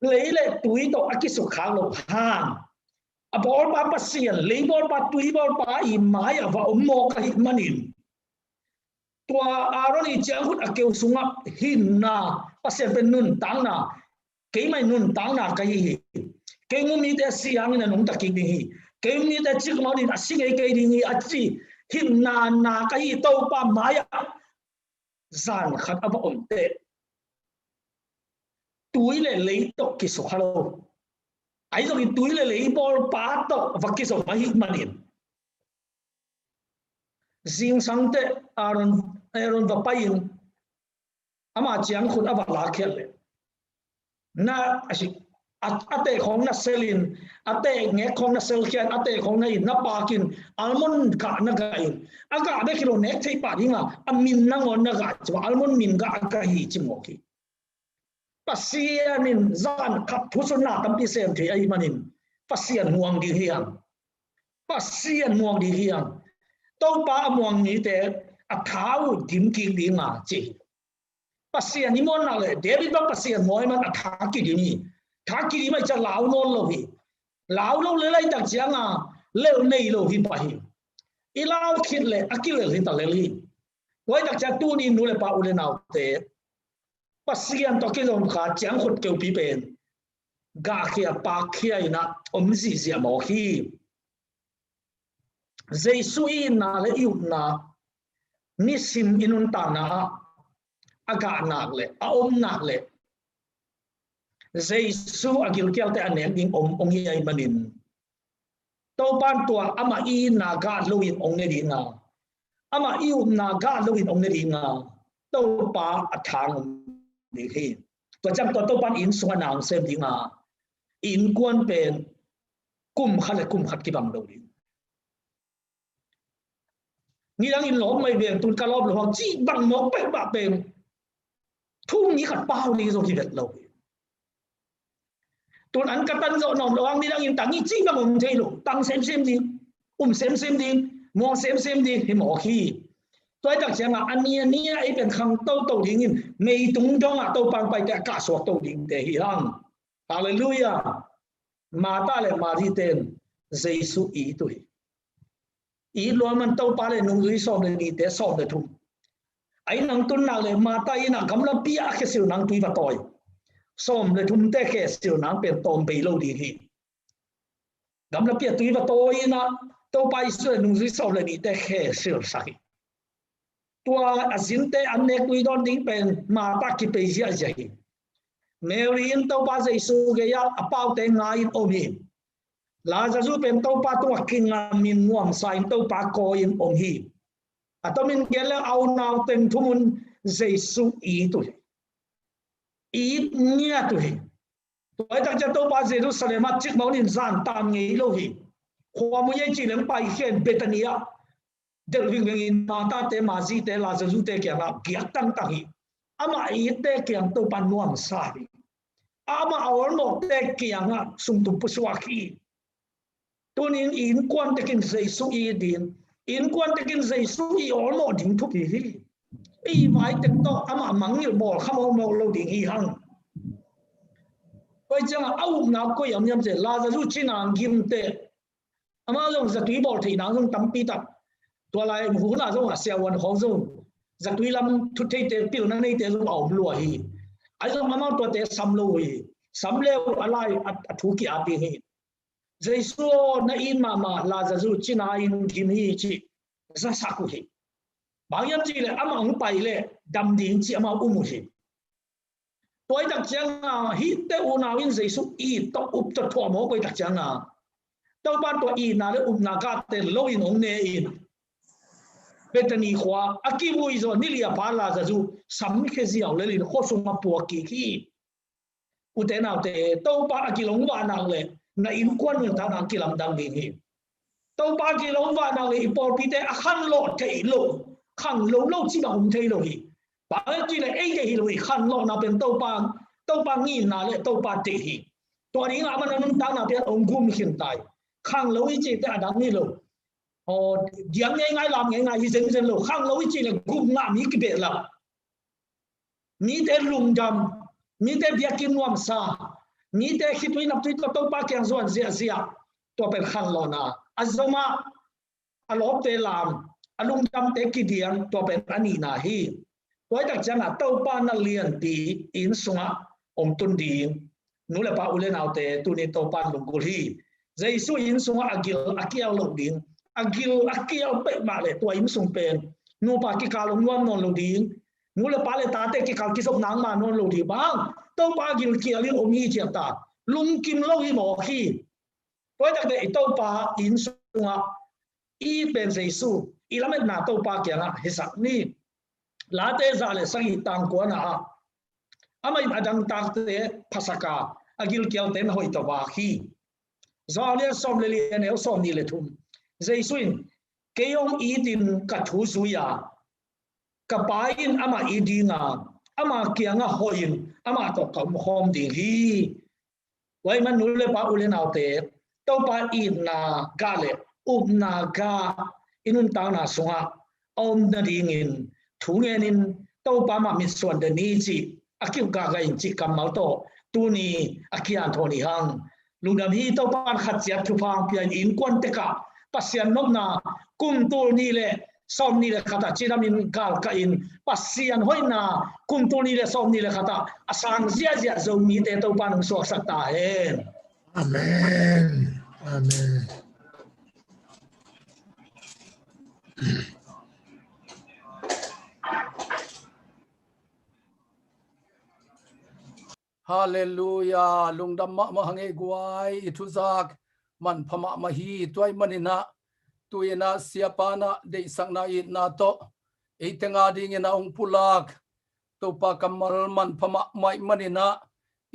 leile tui to akisu khang lo hang abol pa pasian leibol pa tui bol pa I mai ava ummo ka hi manin tua Aaron I chiang hut akeu sunga hin na pasian pen nun tang na ke mai nun tang na ka hi ke ngumi te siang na nung taking ni hi ke ngumi te chik ma din asing ei ke ding hi achi hin na ka hi to pa mai zan khat ava umte túi le lấy to ki so halo ai zo ki túi le lấy bol pa to va ki so ma hi manin zing sang te Aaron va pain ama chiang khut ava la khel le na asi ate khong na selin ate nge khong na sel khian ate khong na in na pakin almond ka na ga in aga be kilo nek thei pa dinga amin na ngon na ga chu almond min ga ka hi chi mo ki pasianin zan khap thusuna tampi sem thi ai manin pasian muang di hiang pasian muang di hiang to pa muang ni te a thau dim ki di nga chi pasian ni mon na le David ba pasian moi man a tha ki di ni tha ki di mai cha lao non lo hi lao lo le lai tak chiang a le nei lo hi pa hi i lao khit le akil le ta le li wai tak cha tu ni nu le pa u le nau te pasian to ki lom kha chiang khut keu pi pen ga khia pa khia ina om zi zia mo hi Jesu na le yu na ni sim inun ta na aga nak le a om nak le Jesu agil kial te anem ding om hi ai manin to ban tua ama i na ga luin ong ne di nga ama i na ga luin ong ne di nga to pa athang ni hi to jam to ban in sunga nang sem di nga in kwan pen kum khat ki bang do di ni đang in lom mai ven tun ka lob lo chi bang mok pe ba pen thung ni khat pau ni zo ki vet lo tun an ka tan zo nom lo ang ni đang in tang ni chi bang om thei lo tang sem di sem di mo sem di hi mo khi tôi đặc chẳng là anh nia ấy bên khang tàu đi nghìn mày tung trong à tàu bang bay cả cả số tàu đi để hi hang hallelujah mà ta lại mà đi tên Giêsu ý tuổi ý lo man tàu pa lại nung dưới sông để đi để sông để thùng ấy năng tuân nào lại mà ta ý năng cắm lâm pia cái siêu năng tùy vào tỏi sông để thùng để cái siêu năng bên tôm bị lâu đi hi cắm lâm pia tùy vào tỏi na tàu pa Israel nung dưới sông để đi để cái siêu sai tua azinte anne kui don ding pen ma ta ki pe zia zai Mary in to pa Jesu ge ya apau te nga in omi la za zu pen to pa to king min nuam sa in to pa ko in om hi atomin gele au naw ten thumun Jesu i tu i nia tu hi toy tak cha to pa Jerusalem a chik maun in zan tam ngi lo hi khwa mu ye chi lem pai khen Betania del ving in ma ta te ma ji te la zu te kya na kya tang tang hi ama i te kya to pan nuam sa hi ama awor mo te kya nga sum tu pu swa ki tunin in kwan te kin Jesu i din in kwan te kin Jesu i or mo ding thu hi i mai te to ama mangil bol khamo mo lo ding hi hang koi chang au na ko yam yam je la zu chinang gim te ama long za tui bol thi nang long tam pi taตัวลายหูน่าจะว่าเสียวันของซูจากตุยลำทุกที่เตะปิวนั่นนี่เตะซูเอาบลัวฮีไอ้ซูมามาตัวเตะซ้ำลุยซ้ำเลี้ยวอะไรถูกกี่อาปีฮีเจสูนั่นอินมาลาจะซูจีน่าอินกิมฮีจีจะสักฮีบางอย่างจีเลยอามาอุไปเลยดำดิ่งจีอามาอุมุฮีตัวไอ้ตักจังอ่ะฮีเตอุนาวินเจสูอีต้องอุปตัวถั่วหม้อไปตักจังอ่ะตัวบ้านตัวอีน่าเลยอุปนากาเตะลุยนงเนอินBetani khwa akibu izo nilia pala zazu sammi khezi au lelin khosuma puaki ki utena te topa akilong wa nang le na in kwan ta nang kilam dang ni hi topa akilong wa nang le ipor pi te akhan lo te lo khang lo chi ba hum te lo hi ba chi le ei te hi lo hi khan lo na pen topa ngi na le topa te hi to ni nga man nang ta na pen ong gum hin tai khang lo chi te adang ni lo điểm ngay làm ngay hi dân lo khang lo chi là gum nga mi ki be la mi te lung dam mi te bia kim nuam sa mi te khitui nap tui to pa kyang zon zia to pen khan lo na azoma alop te lam alung dam te ki diam to pen ani na hi toy tak chana to pa na lian ti in sunga om tun ding nu le pa ule nau te tu ni to pa lung gul hi Jesu in sunga agil akiao lo ding agil akiao pe ma le to im sung pen nu pa ki ka long nuam non lo ding nu le pa le ta te ki ka ki sop nang ma non lo di bang to pa agil ki ali om hi chia ta lung kim lo hi mo khi toy tak de to pa in sunga i pen Jesu i lamet na to pa kya na hi sak ni la te za le sang i tang ko na amai adang tak te phasaka agil kiao ten hoi to wa khi Zalia som le ne som ni le thum Jesuin keyong idin ka thu suya ka pain ama idinga ama kianga hoin ama to ka khom ding hi wai man nu le pa ule nau te to pa in na ga le na ga inun ta na sunga om na ding in thungen in to pa ma mi suan de ni chi akiu ga ga in chi kam mau to tu ni akian thoni hang lungdam hi to pan khat chiat thu phang pian in kwan te ka pasian nok na kum tu ni le som ni le khata chiram in gal ka in pasian hoina kum tu ni le som ni le khata asang zia zia zo mi te to pan so sak ta hen amen amen Hallelujah lungdam ma hange guai ituzak man phama mahi toy manina tuina siapana de sangna I na to eitenga ding ina ong pulak to pa kamal man phama mai manina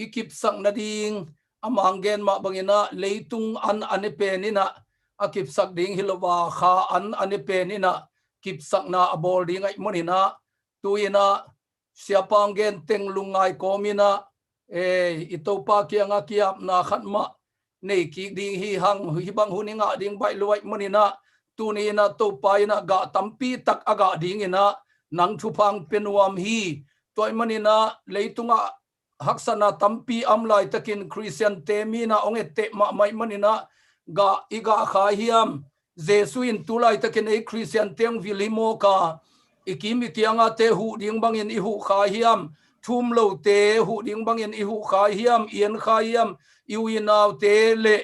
ikip sang na ding amanggen ma bangina leitung an anepenina akip sak ding hilowa kha an anepenina kip sak na abol ding ai manina tuina siapanggen teng lungai komina ito pa kia nga kia na khatma nei ki ding hi hang hi bang huninga ding bai luai manina tuni na to pa ina ga tampi tak aga ding ina nang thupang penuam hi toy manina leitunga haksana tampi amlai takin Christian temina ongete ma mai manina ga iga kha hiam jesuin tulai takin e Christian teng vilimo ka ikimi kianga te hu ding bangin I hu kha hiam thum lo te hu ding bangin I hu kha hiam ien kha hiam iwinaw te le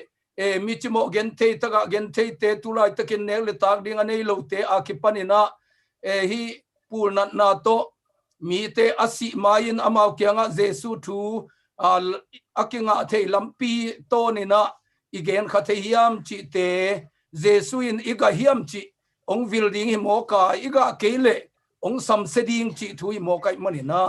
michimo gente taga gente te tulai takin ne le tak ding anei lo te akipanina hi pulna na to mi te asi main amau kianga jesu thu akinga the lampi to nina igen khathe hiam chi te jesu in iga hiam chi ong building hi mo ka iga kele ong sam seding chi thui mo kai manina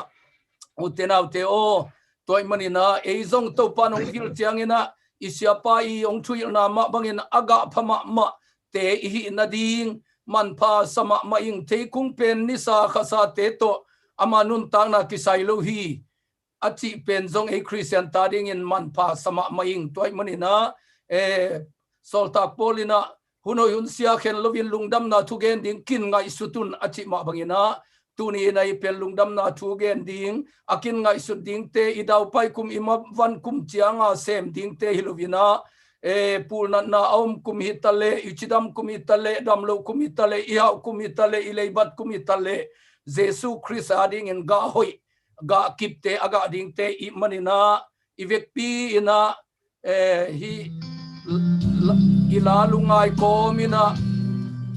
utenaw te o toy manina eizong to panong vil chiangina isiapa I ong thui na ma bangin aga phama ma te hi na ding man pha sama ma ing te kung pen ni sa khasa te to amanun tang na kisai lo hi achi pen zong e Christian tading in man pha sama ma ing toy manina solta polina huno yun sia khen lovin lungdam na thugen ding kin ngai sutun achi ma bangina tuni nai pel lungdam na thugen ding akin ngai sut ding te idau pai kum ima van kum chianga sem ding te hilovina pulna na om kum hitale ichidam kum hitale damlo kum hitale iau kum hitale ileibat kum hitale jesu christ ading in ga hoi ga kipte aga ding te I manina ivekpi ina hi ilalungai komina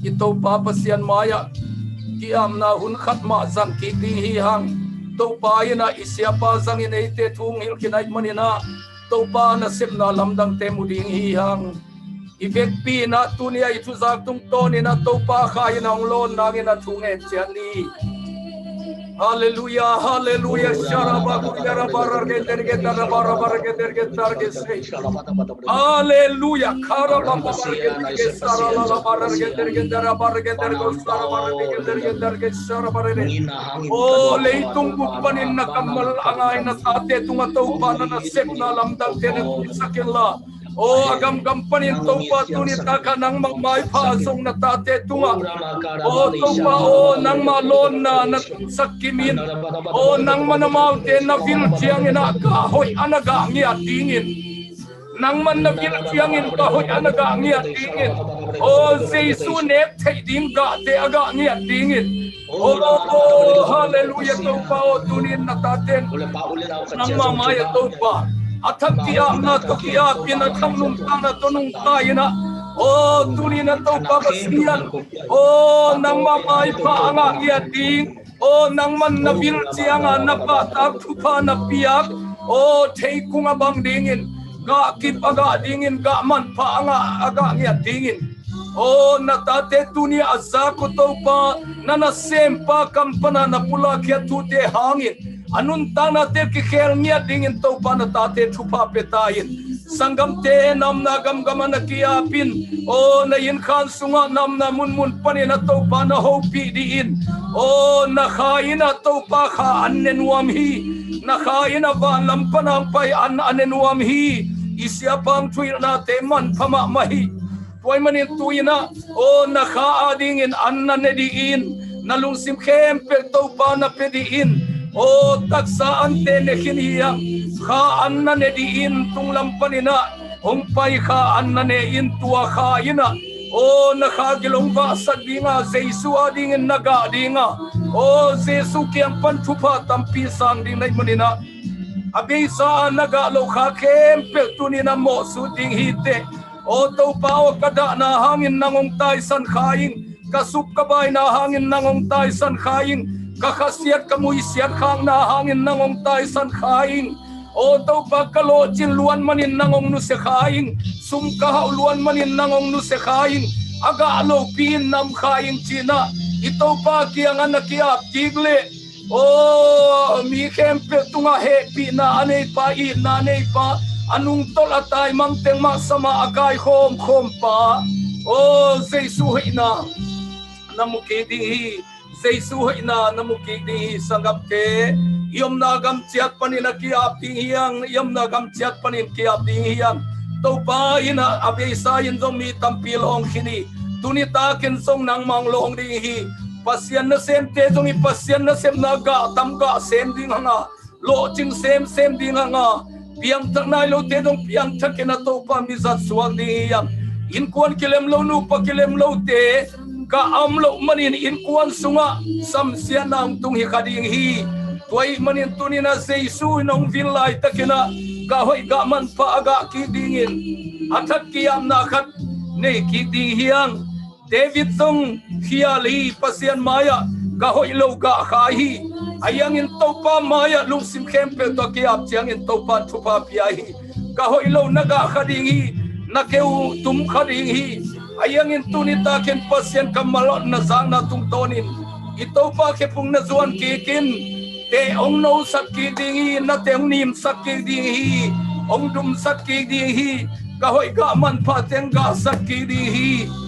ito papasian maya kiam na hun khatma zang ki ding hi hang to pa ina isiapa zang in ite thung hil kinai manina to pa na sep na lamdang te muding hi hang ivek pi na tunia itu zak tung ton ina to pa kha ina ong lon nang ina thung e chani hallelujah hallelujah sharaba kuyara barage derge darabara barage derge targe se hallelujah karaba barage derge sarala barage derge darabara derge sarabara derge derge sarabara oh leitung bupanin na kamal angai na sate tunga to pana na sepna lamdang tene sakilla oh agam gampanin to pa tuni takanang magmai pha song na tate tunga oh to pa oh nang malon na sakimin oh nang manamaw te na vil chiang ina ka hoi anaga ngia tingin nang man na vil chiang in ka hoi anaga ngia tingin oh jesu ne thei ding ga te aga ngia tingin oh hallelujah to pa oh tunin na taten nang mamaya to pa athak kia na to kia pina thamnum tana tonung kaina oh tunina to pa basian oh nang mamai pa anga ngia ting oh nang man na vil chianga na pa tak thupa na piak oh thei kunga bang dingin ga kip aga dingin ga man pa anga aga ngia dingin oh na tate dunia azza ko to pa nana sempa kampana na pula khia tu te hangin anun tana te ki khel ngia dingin to pa na tate thupa petain sanggam te nam na gamgama na kiapin o na yin khan sunga nam na mun panin na to pa na hopi diin o na khain na to pa kha annenuam hi na khain na van lampanang pai annenuam hi isya pang tuir na te man phama mahi tuay manin tuina o na kha adingin anna nediin na lungsim kempe to pa na pediin o taksa ante ne khiniya kha anna nediin tung lampanina pai kha anna ne in tua kha ina o na kha gilong ba sadinga jesu adingin naga dinga o jesu kiang pan thupa tampi sang ding nai manina abisa naga lo kha kempe tunina mo su ding hite o to pa o kada na hangin nangong tai san khaing kasup kabay na hangin nangong tai san khaing kakasiat kamuy siat khang na hangin nangong tai san khaing o to pa kalo chin luan manin nangong nu se khaing sum ka luan manin nangong nu se khaing aga lo pin nam khaing china ito pa kiang anakiap tigle o mi kempe tunga happy na anay pa I na anay pa anung tol atay mangteng masama akay khom pa o jesu na namukidi jesu na namukidi sanggap ke yom nagam chiat panin kiap ding yom nagam chiat panin kiap ding hiyang to pa ina abisa yin zong mi tampil hong khini tunita ken song nang mang long ding hi pasien na sem te zong I pasien na sem naga tam ga sem ding hanga lo ching sem ding hanga piang tak nai lo te dong piang tak na to pa mi zat suang ding yang in kuan kilem lo nu pa kilem lo te ka am lo manin in kuan sunga sam sian nang tung hi khading hi tuai manin tunina jesu nong vin lai takina ka hoi ga man pa aga ki dingin athak kiam na khat ne ki ding hiang david song hiali pasian maya ka hoi lo ga khai ayang in topa maya lung sim kempe to kiap chiang in topa thupa piai ka hoi lo naga khadingi nakeu tum khadingi ayang in tunita ken pasien kamalot na sang na tung tonin itopa ke pung na zuan kikin te ong no sakki dingi na te ong nim sakki dingi ong dum sakki dingi ka hoi ga man pa teng ga sakki dingi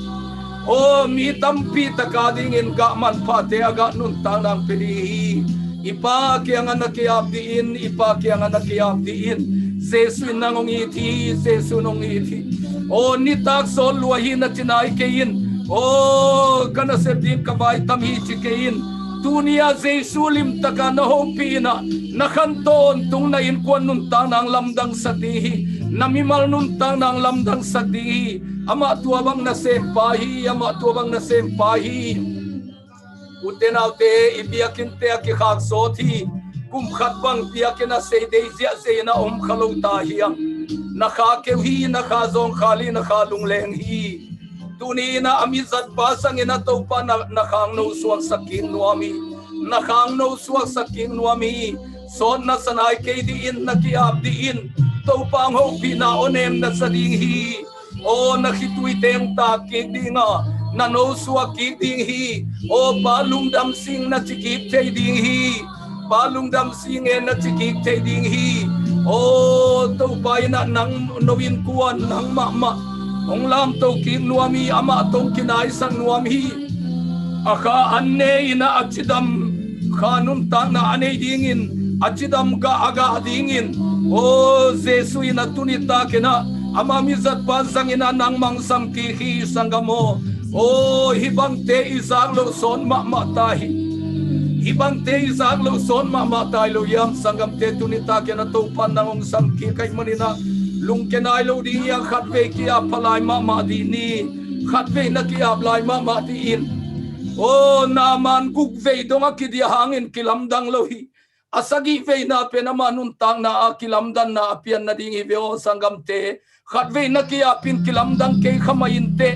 o mi tampi taka dingin ga man pa te aga nun tanang pili ipa kaya nga nakiap diin ipa kaya nga nakiap diin jesu nangong iti jesu nong iti o nitak sol luahin na tinay kayin o kana sepdim kabay tamhi chikayin tunia jesu lim taka na hopina nakanton tung na inkuan nun tanang lamdang satihi namimal nun tanang lamdang satihi ama tuabang na sempahi ama tuabang na sempahi utenaw te ibiakin te akikhak sothi kumkhat bang piakin na se deizia se na khalo tahiyang nakha kewhi nakha zong khali nakha lungleng hi tunina amizat pasang ina to pa nakhang no suak sakin nuami nakhang no suak sakin nuami son na sanay kay diin nakiap diin to pang ho pina onem na sading hi o nakhitui teng ta ki dinga na no suak ki ding hi o balung dam sing na chikip te ding hi balung dam sing na chikip te ding hi o to pai na nang novin kuan nang ma ong lam to kin nuami ama tong kinai sang nuami aka anne ina achidam khanum ta na ane dingin achidam ga aga dingin o jesu ina tunita kena ama mizat pasang ina nang mangsam ki hi sangamo o hibang te isang lo son ma tahi hibang te isang lo son ma tahi lo yam sangam te tunita kena to panang sam ki kay manina lung kenai lo ding yang khatve ki apalai ma di ni khatve na ki aplai ma di in o naman gugve donga ki dia hangin kilamdang lo hi asagi ve na pe na manuntang na kilamdan na apian na ding ive o sangam te khatve na ki apin kilamdang ke khamainte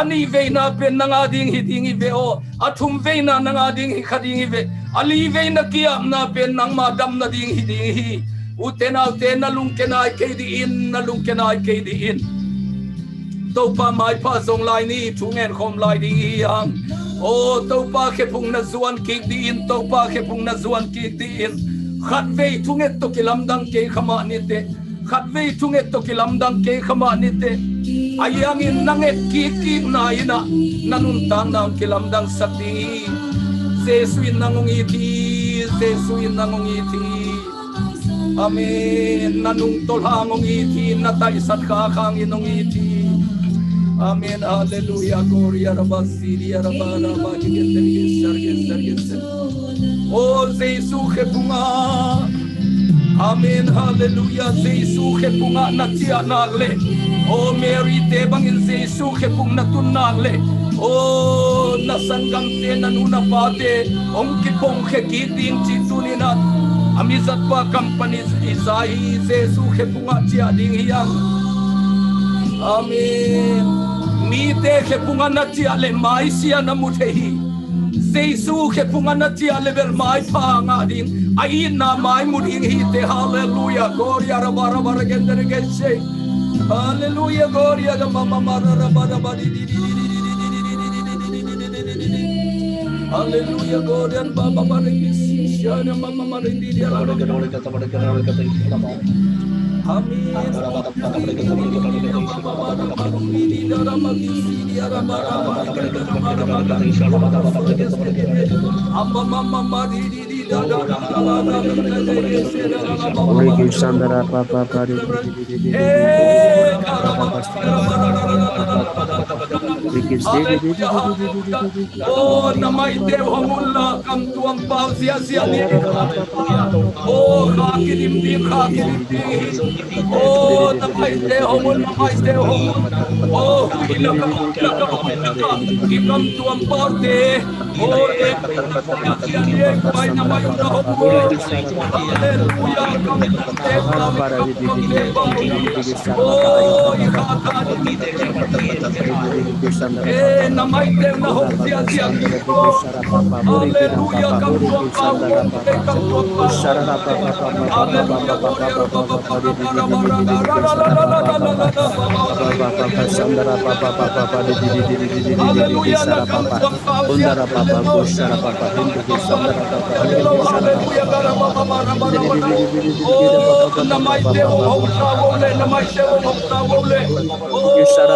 ani ve na pe na nga ding hiding ive o athum ve na nga ding khading ive ali ve na ki ap na pe nang madam na ding hiding hi utena na lungkenai ke di in na lungkenai ke di in to pa mai pa song lai ni thungen khom lai ding yang o to pa ke pung na zuan ki di in to pa ke pung na zuan ki di in khat ve thunget to kilamdang ke khama ni te khatve thunget to kilamdang ke khama nite ayangin nanget ki na ina nanun tang nang kilamdang sati Jesuin nangong iti Jesuin nangong iti Amen nanung tolhangong iti natay sat kakang inong iti Amen hallelujah gloria rabasiri rabara bagigen Oh Jesu ke bunga Amen hallelujah Jesu ke bunga natia nagle Oh Mary te bangin Jesu ke bunga natun nagle Oh nasanggam te nanuna pate ong kipong ke kiting chitunina Amizat pa company Isai Jesu ke bunga tia ding hiyang Amen Mite ke bunga natia le mai sia na mutehi Jesu ke bunga natia level mai pa nga ding ai na mai muding hite hallelujah gloria rabara bara gendere gese hallelujah gloria ga mama mara rabara badi hallelujah gloria baba bara gese shana mama mara di Amin. Oh, namai Dev Hamulla kam tuang pau sia ni. Oh, hakirim di. Oh, namai Dev Hamulla, namai Dev Hamulla. Oh, ilaka ikam tuang pau de. Oh, sia ni mai namai Hamulla. Hallelujah, kam Dev Oh, ikata ni. Namai Dev na hom sia Hallelujah, kam tuang pau, kam tuang pau. Hallelujah, gloria Hallelujah, na kam tuang pau sia. Hallelujah, oh, namai Dev hom tawole, namai Dev hom tawole. Amen,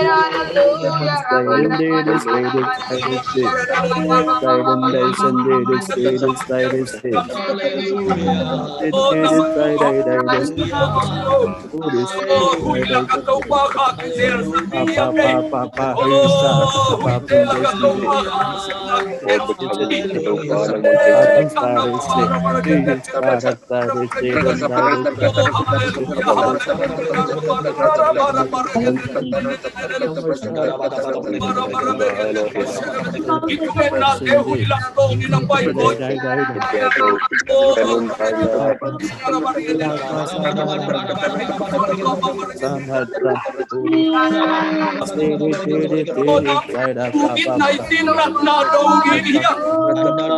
amen. Hallelujah.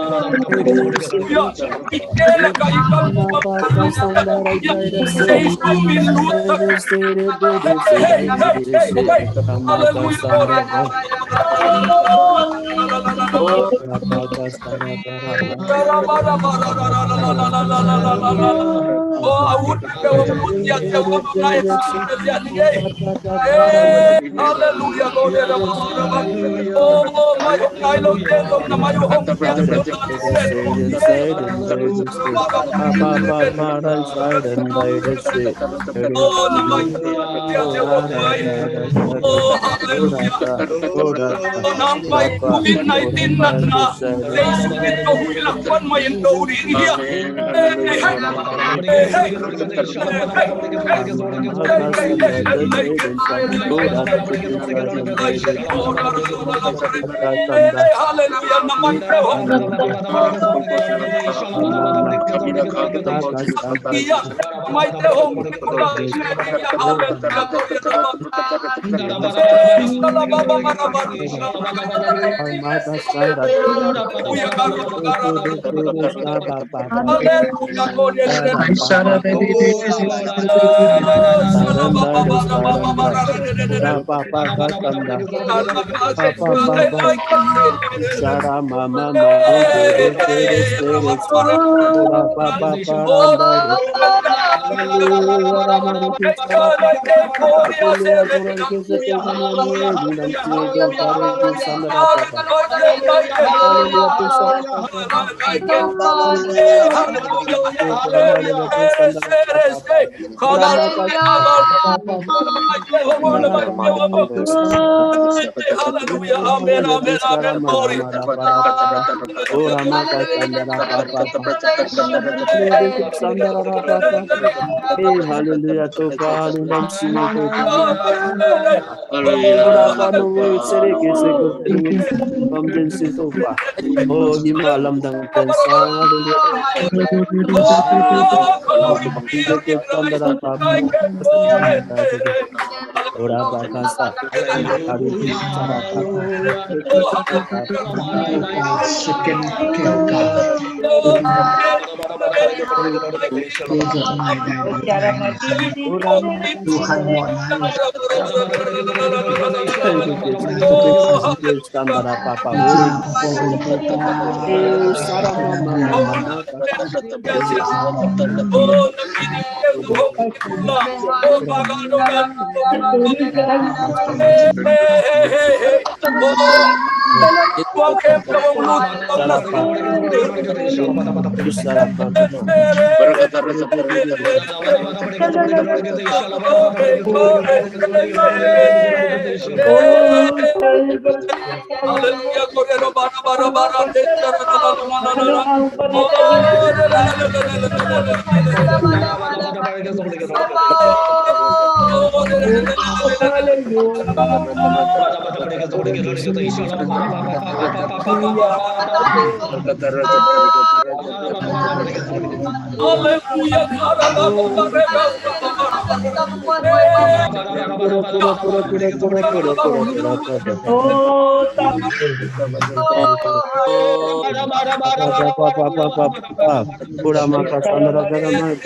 Oh, glory. Amen. Hallelujah. Indeed is great, Oh, I would be able to get the woman I hallelujah, Lord. Oh, my I love them, my home. Inside and Oh, hallelujah. Onampai COVID-19 na they spirit of hilakpan may endori niya. Hallelujah, naman ko. Iya, may tehong pula. Shara mama mama dere dere dere ora papa paranda hallelujah ramani kisara hallelujah guru kise te samani dinam chie do pare ki sandara papa hallelujah tu sandara papa hallelujah tu sandara papa ora maka papa sandara papa tu sandara Hallelujah, amen, amen, amen, glory. Ora maka sandara papa hallelujah sandara papa hey hallelujah to pali nam sine to pali ora pano we sere ke se ko pali kam den se to pa oh himalam dang ten sa hallelujah ke sandara papa ora baka sa hari sara papa Second Kelka. Gereja online dari ora maka Tuhan sandara mau naik Sandara papa izin ori apa boleh kata sarama dengan mama dia mama Oh, Hallelujah, Corero bara bara bara Hallelujah, Pura maka sandara garama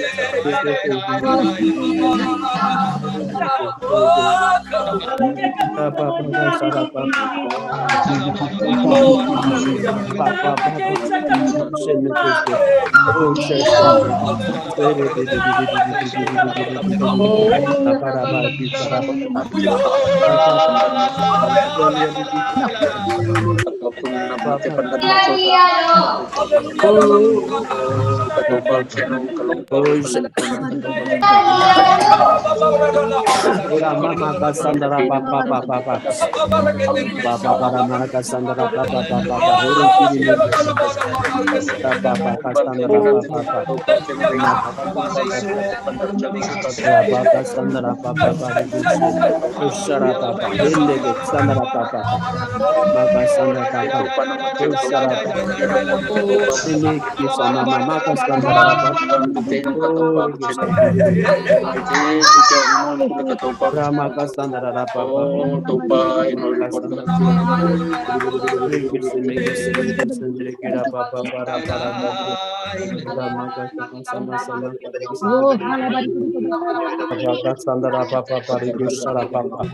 papa sara papa papa papa sene kese oh sheshe sere de para ba di para papa papa Ora mama kasandara papa papa papa papa para mara kasandara papa papa papa hore kiri ne papa kasandara papa papa papa kasandara papa papa dushe ushara papa hende ke sandara papa maka sandara papa ushara papa ini kisah mama maka sandara papa oh Rama kasandara papa kasandara kira papa para Rama kasandara sama sama kasandara papa para gusara papa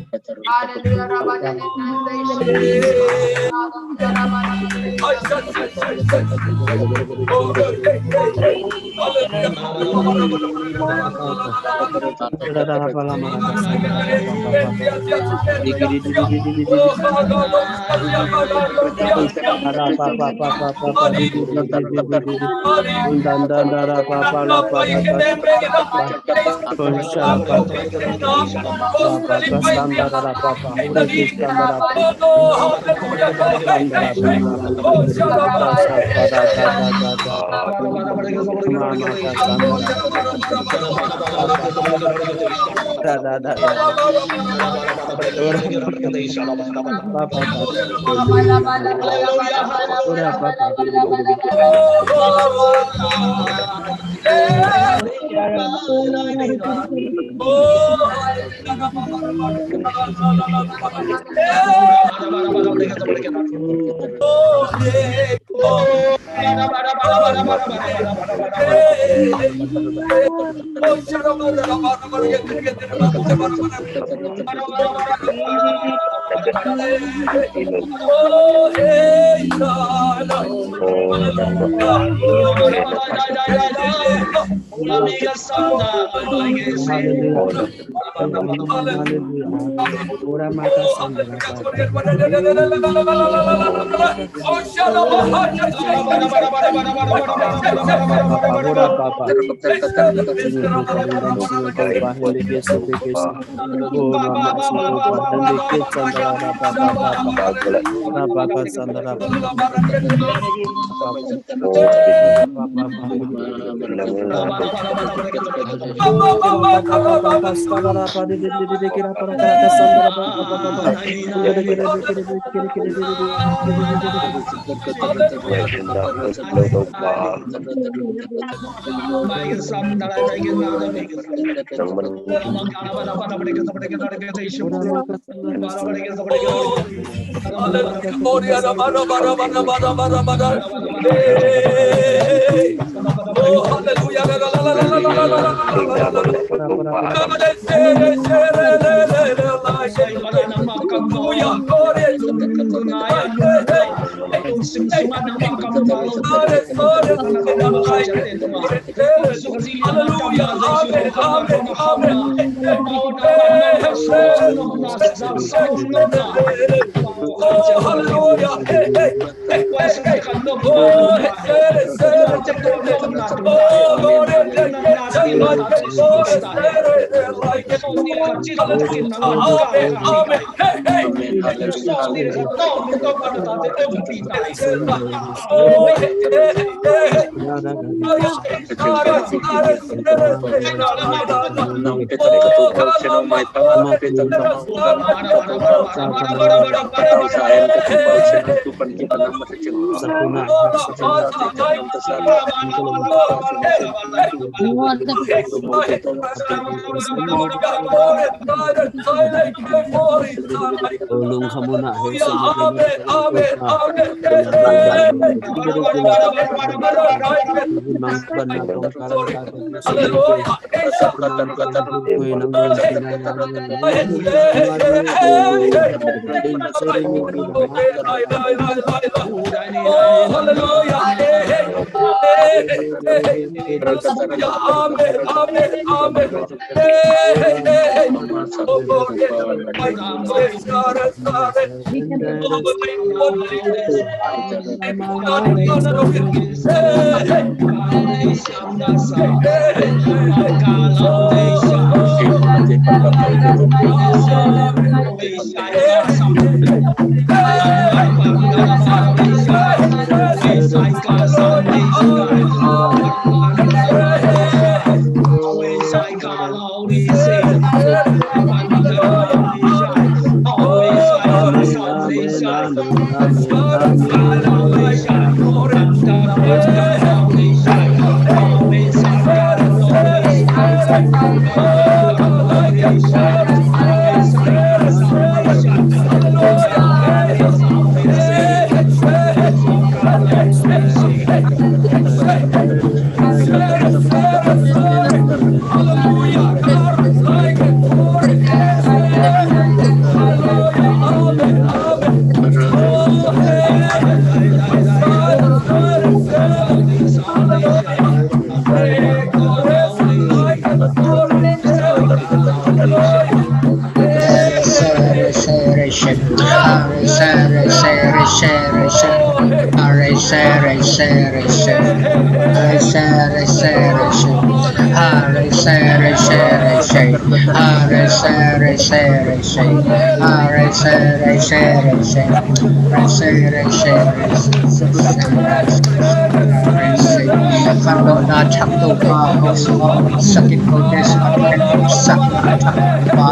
Kando na chakto pa kausuha sakit ko des matket sak na chakto pa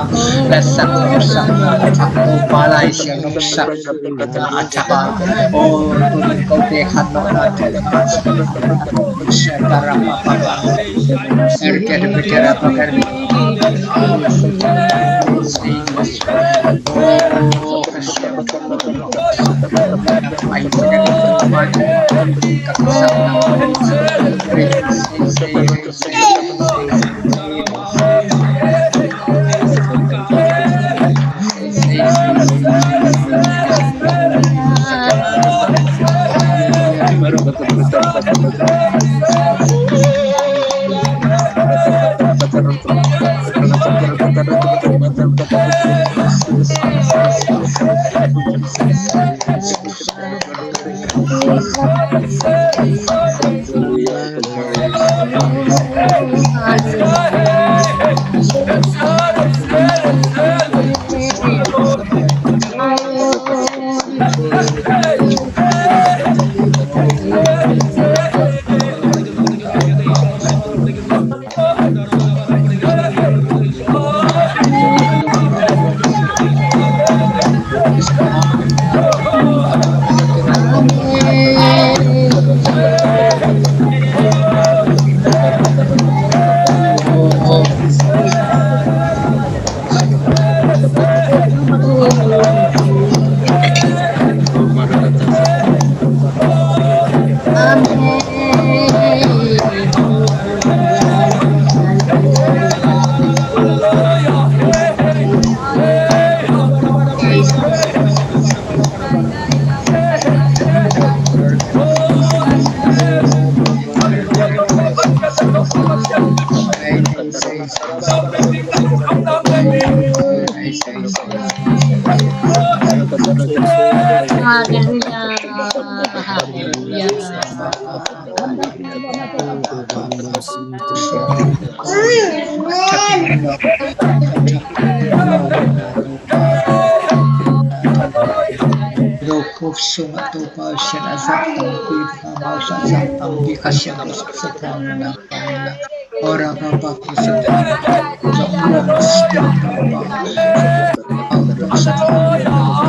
lesak lesak na chakto pa lai siang no sak na achapa o tunin ko te kando na chakto sekara pa pa pa erke de bekera pa kerbi oh kasya ay Sunga to pa siya azat tam kui pa mau sa azat tam bi kasya to sa tam na ora pa pa ko sa tam sa long skin to pa ang to sa tam lai ang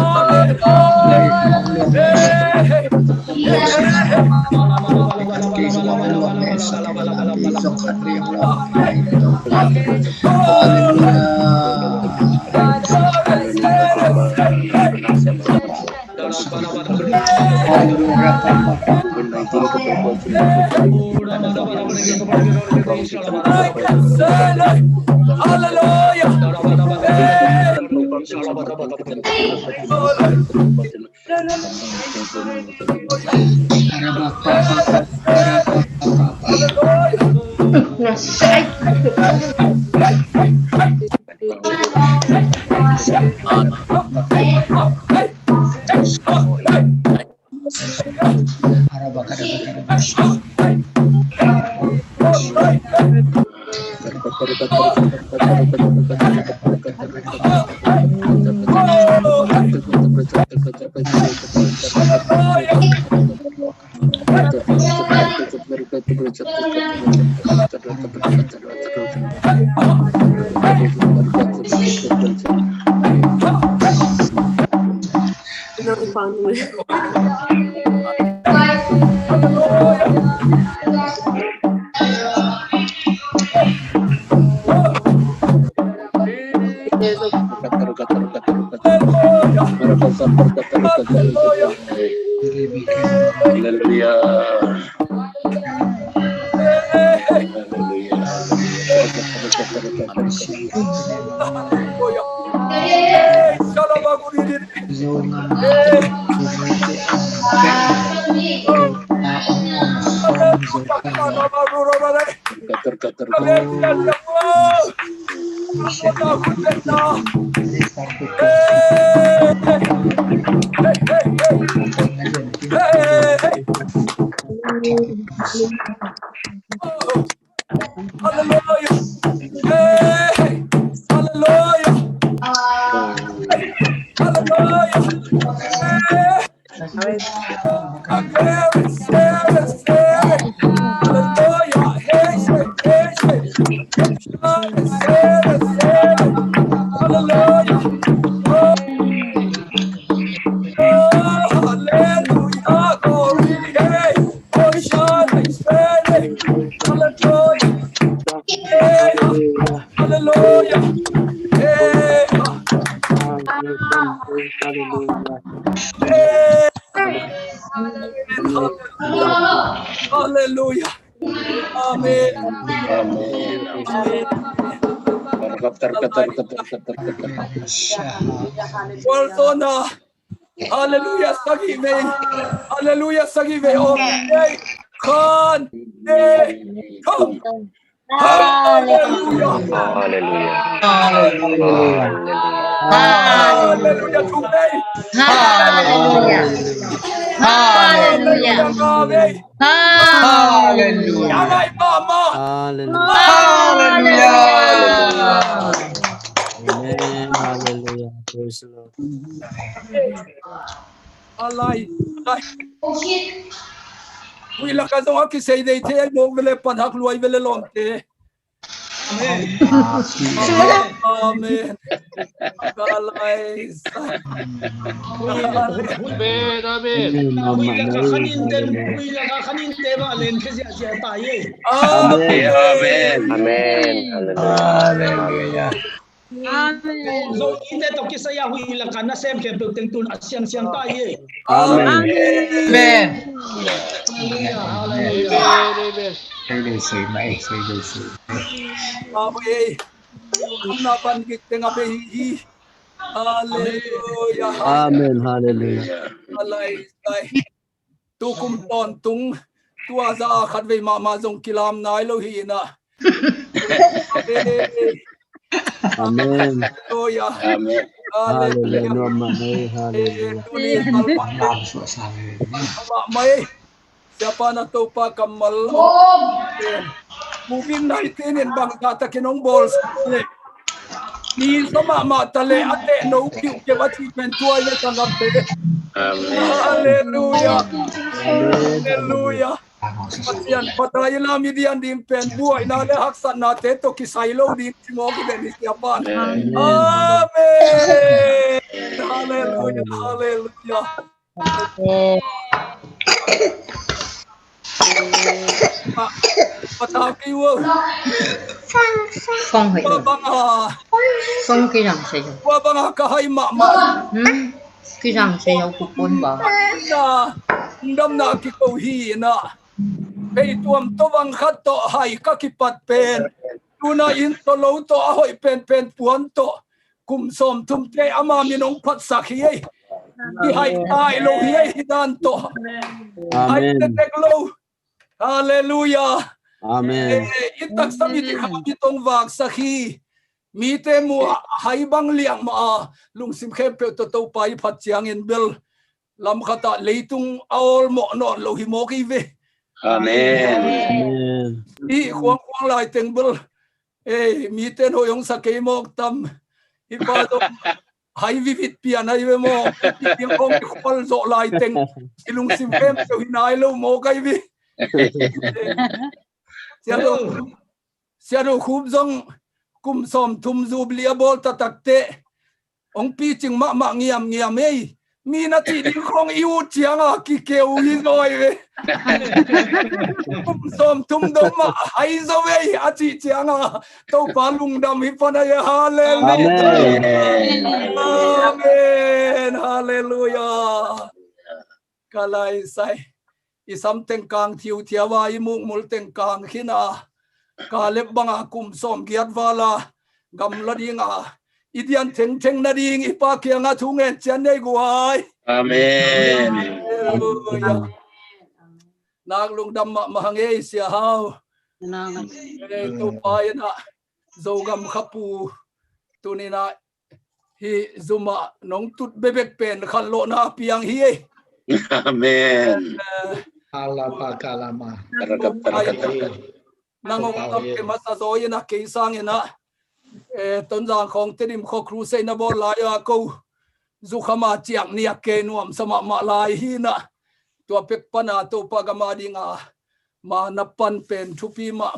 long ikat ke sa long ne sa tam na bi sa khat ri ang long lai to pa Hallelujah. Hey, hallelujah. Hallelujah. Hey, hallelujah. Hey, hallelujah. Hallelujah. Glory. Hey, oh, shine. Hallelujah. Hey, hallelujah. Hey, hey, hallelujah. Amen. Amen. Persona. Hallelujah. Sagive. Hallelujah. Sagive. Okay. Khan. Hey. Come. Hallelujah. Hallelujah. Hallelujah. Hallelujah. Today. Hallelujah. Hallelujah. Amen. Hallelujah. Yangai mama. Hallelujah. Amen. Hallelujah. Praise the Lord. Alay. Wila ka zong aki say day te mo vele panhak luai vele lonte. Amen. Amen. Alay. Huila ka khanin te ba len ke sia ta ye. Amen. Amen. Amen. Hallelujah. Hallelujah. Zo ite to ki saya huila ka na sem ke tu teng tun asyang syang ta ye. Amen. Amen. Hallelujah. Hallelujah. Say đây say mày, say đây say. Amen. Amna pan git tenga be hi. Hallelujah. Amen. Hallelujah. Alay. Tukum ton tung tua za khat ve ma zong kilam nai lo hi na. Amen. Hallelujah. Amen. Hallelujah. Hallelujah. No man. Hallelujah. Tuni salma Làm sửa sang này. ama mai. Siapa na to pa kamal. COVID-19 in bang kata kinong balls. Ni sama ma tale ate no kiu ke wati mentua ile tanggap te. Hallelujah. Amen. Hallelujah. Làm sửa sang. Pasian patay na midian din pen buhay na le haksan na te to kisailo din mo ki benis siapa. Amen. Amen. Hallelujah. Hallelujah. Hallelujah. Pataki wo. Phong hủy rồi. Banga. Phong cái rằng sẽ dùng. Wa banga kahay ma. Cái rằng sẽ dùng cuộc quân bỏ. Na ndam na ki ko hi na. Pei tuam to bang khat to hai ka ki pat pen. Tuna in to lo to ahoi pen puan to. Kum som tum te ama minong phat sakhi ai. Ki hai tai lo hi ai hidan to. Hai Amen. te tek lo. Hallelujah. Amen. Itak sa mi ti kami tong wag sakhi. Mi te mu hai bang liang ma lung sim khem pe to pai phat chiang in bel. Lam khata leitung aol mo no lo hi mo ki ve. Amen. Amen. I khuang lai teng bel. Mi ten ho yong sa ke mo tam. I pa do hai vivit pian ai ve mo. Yang kong khol zo lai teng. Ilung sim khem pe hinai lo mo kai vi. Siado khub zong kum som thum zub lia bol ta takte ong pi ching ma ngiam ei mi na ti ding khong iu chiang a ki keu hi noi ve kum som thum dom ma ai zo ve a chi chiang a to pa lung dam hi pa na ya hallelujah amen hallelujah kalai sai isam teng kang thiu thiawa I mung mul teng kang khina ka lep banga kum som giat wala gam la dinga idian theng na ding ipa kia nga thungen chen nei guai Amen. hallelujah nang lung dam ma hange sia hau to pa na zo gam khapu tunina hi zuma nong tut bebek pen khan lo na piang hi Amen. Alapa kalama. nangong tam ke masa zo ina ke sang ina ton jang khong tenim kho cru se na bol la ya ko zu khama chiang nia ke nuam sama ma lai hi na tua pek pana to pagama dinga ma na pan pen thupi ma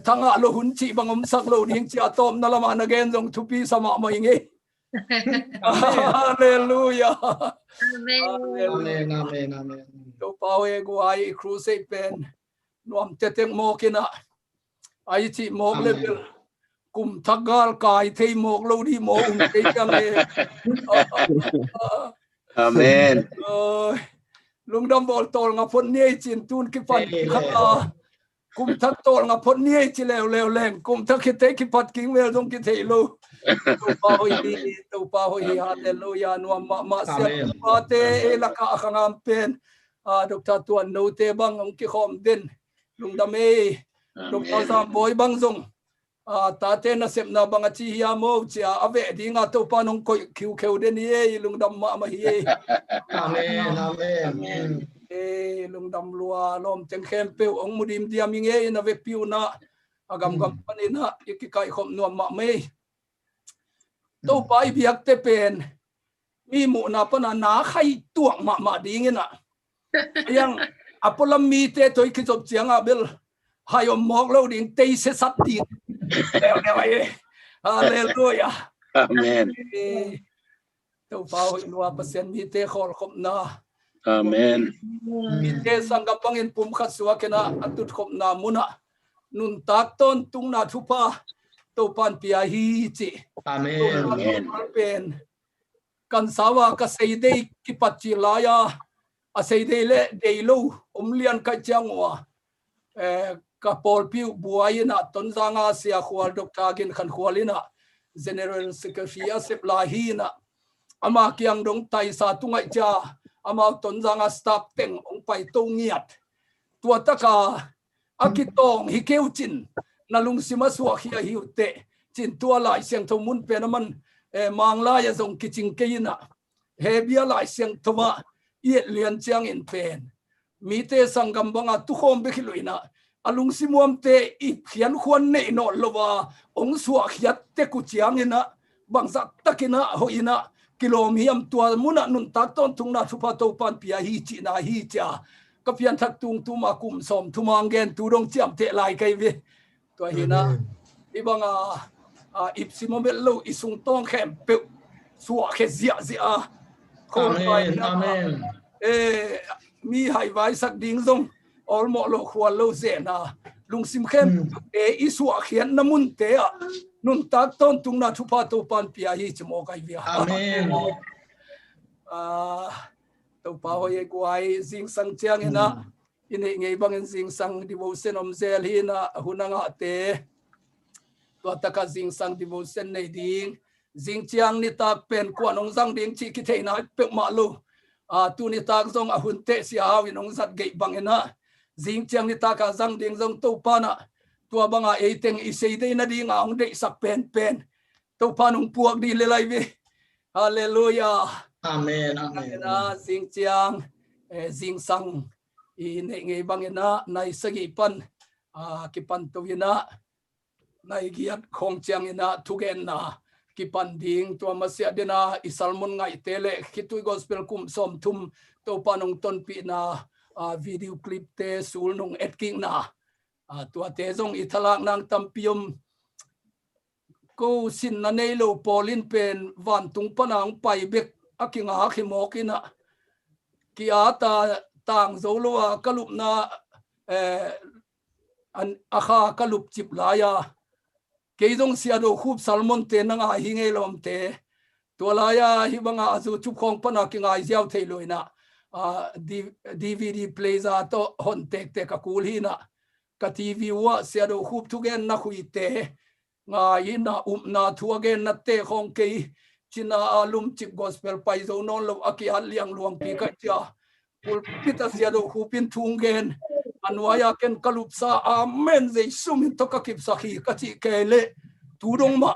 thanga lo hun chi bangom sak lo ding chi atom na lama na gen jong thupi sama ma inge hallelujah Amen, amen, amen. to pawe guai cruise pen nuam teteng mo kina ai chi mok level kum thagal kai thei mok lo di mo te yang e Amen. lungdam bol tol nga phon nei chin tun ki pan khata kum thak tol nga phon nei chi lew leng kum thak ki te ki pat king mel dong ki thei lo to pa hoi hallelujah nuam ma se pa te la ka khangam pen dr tuan no te bang ong ki khom den lungdam e dr sam boy bang zong ta te na sep na bang chi ya mo cha ave dinga to pa nong ko khiu kheu den ye lungdam ma hi Amen, amen. lungdam lua lom teng khem pe ong mudim diam inge na ve piu na agam gam panina ikikai khom nuam ma me to pai biak te pen mi mu na pana na khai tuang ma ding ina yang apolam mi te toy ki job chiang a bel hayo mok lo ding te se sat ding le ai hallelujah Amen. to pau lua pasien mi te khol khom na Amen. mi te sangam pangin pum khat suwa kena atut khom na muna nun tak ton tung na thupa to pan pia hi chi Amen. pen kan sawa ka sei dei ki pachi laya a sei dei le dei lo lian ka changwa ka pol piu buaina ton zanga sia khwal doctor gin khan khwalina general secretary asep la hina ama kyang dong tai sa tungai cha ama ton zanga staff teng ong pai to ngiat tua taka akitong hikeuchin nalung sima suwa hi hiute chin tua lai siang thomun penaman mangla ya zong kiching keina he bia lai siang thoma yet lian chiang in pen mi te sangam banga tu khom be khiluina alung simuam te I khian khwan nei no lowa ong suwa khiat te ku chiang ina bangza takina hoina kilomiam tua muna nun tak ton tungna thupa to pan pia hi chi na hi cha ka pian thak tung tu ma kum som tu mang gen tu dong chiam te lai kai vi to hina ibanga ipsimomel lo isung tong khem pe suwa khe zia zia Amen, amen. mi hai vai sak ding zong all mo lo khwal lo ze na lung sim khem isua khian namun te a nun tak ton tung na thupa to pan pia hi chmo kai vi Amen. to pa hoi guai jing sang chiang ina ine ngei bang in jing sang devotion om zel hi na hunanga te to taka jing sang devotion nei ding jing chiang ni tak pen kwa nong jang ding chi ki theina pe ma lu tu ni tak zong a hun te sia hawi nong zat gei bang ina jing chiang ni taka jang ding zong to pa na tua banga e teng I sei dei na ding ang dei sak pen to pa nong puak di le lai vi hallelujah amen amen jing chiang jing sang I nei ngei bang ina nai sagi pan ki pan to ina nai giat khong chiang ina thugen na ki pan ding to masia dena isalmon ngai tele khitui gospel kum som thum to panong ton pi na video clip te sul nong etking na tua te zong ithalak nang tampium ko sin na nei lo polin pen van tung panang pai bek akinga khimokina ki ata tang zolo kalup na an akha kalup chip laya keizong siado khub salmon te nanga hinge lom te tolaya hibanga azu chup khong pana ki ngai jiao theiloina DVD plays to hon tek te ka kul hina ka TV wa siado khub thugen na khui te nga ina na thuagen na te khong ke china alum chip gospel pai zo non lo aki aliang luang pi ka cha pul pita siado khupin thungen anwaya ken kalupsa amen ze sumin to ka kip sakhi ka chi kele tudong ma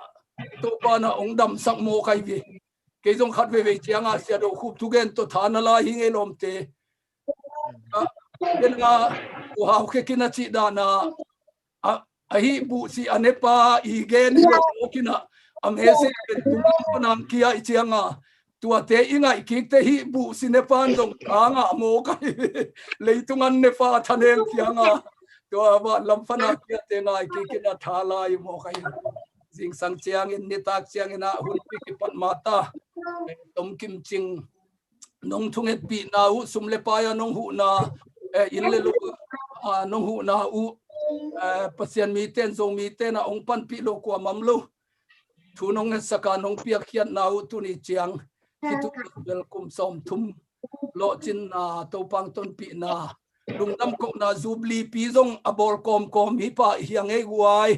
to pa na ong dam sak mo kai vi ke jong khat ve chianga sia do khup tu gen to thana la hi nge lom te ken nga u hau ke kina chi da na a hi bu si anepa I gen hi o kina am he se tum ko nam kia I chianga tua te inga ki te hi bu si ne pan dong anga mo kai leitungan ne fa thanem chianga tua ba lam phana kia te ngai ki kina thala I mo kai jing sang chiang in ni tak chiang ina hun pi ki pat mata tom kim ching nong thung et pi na u sum le pa ya nong hu na in le lu nong hu na u pasian mi ten zong mi ten ong pan pi lo kwa mam lo thu nong saka nong pia khiat na u tu ni chiang Khitui welcome som thum lo chin na to pang ton pi na lungdam ko na zubli pi zong abol kom hi pa hiang ei guai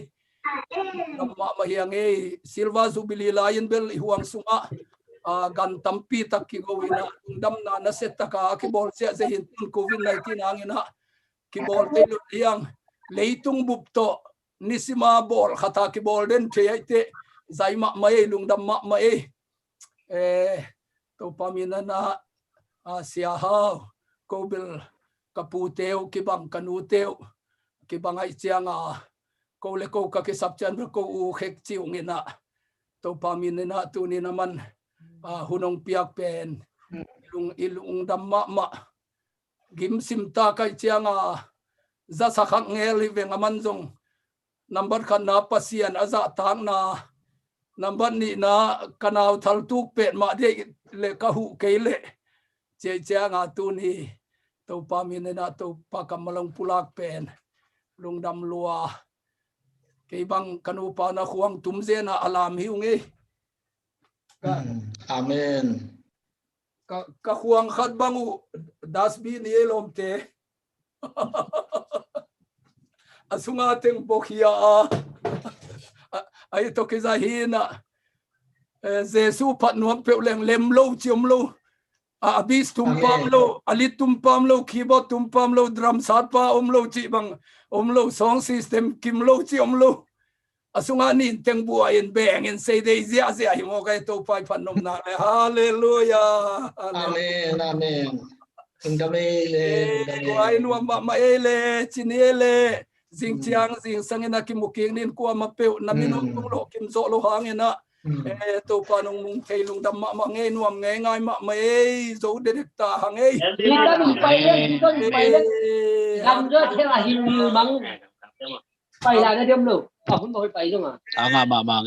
namma ma hiang ei silva zubli lion bel huang sunga gan tampi tak ki gowina lungdam na set taka ki bol se hin covid 19 angina ki bol te lu hiang leitung bupto nisima bol khata ki bol den the te zaima mai lungdam ma mai to pamina na sia hao kobil kaputeo ki bang kanuteo ki bangai chianga ko le ko ka ki sapchan ko u khek chiu ngina to pamina na tu ni naman hunong piak pen ilung damma ma gim sim ta kai chianga za sakhak ngel hi veng aman jong number khan na pasian aza tang na number ni na kanau thal tuk pet ma de le ka hu ke le che chianga tu ni to pa min na to pa kamalong pulak pen lungdam lua ke bang kanu pa na khuang tum je na alam hi unge Amen ka khuang khat bangu dasbin ni elom te asunga teng bokhia ai to ke za hi na jesu phat nuam pe leng lem lo chiom lo abis tumpam lo alit tumpam lo keyboard tumpam lo drum sat pa lo chi bang lo song system kim lo chi lo asunga ni teng bua in bang in say they zia zia hi mo kai to pai phan nom na hallelujah amen amen indamele ko ai nuam ma ele chinele jing chiang jing sangena ki muking nin ko ma pe na minu lo kim zo lo hangena to panong mung thei lung dam ma nge nuam nge ngai ma mai zo directa hange làm cho thế là hình như bằng phải là cái điểm lửa không tôi phải chứ mà Tanga mama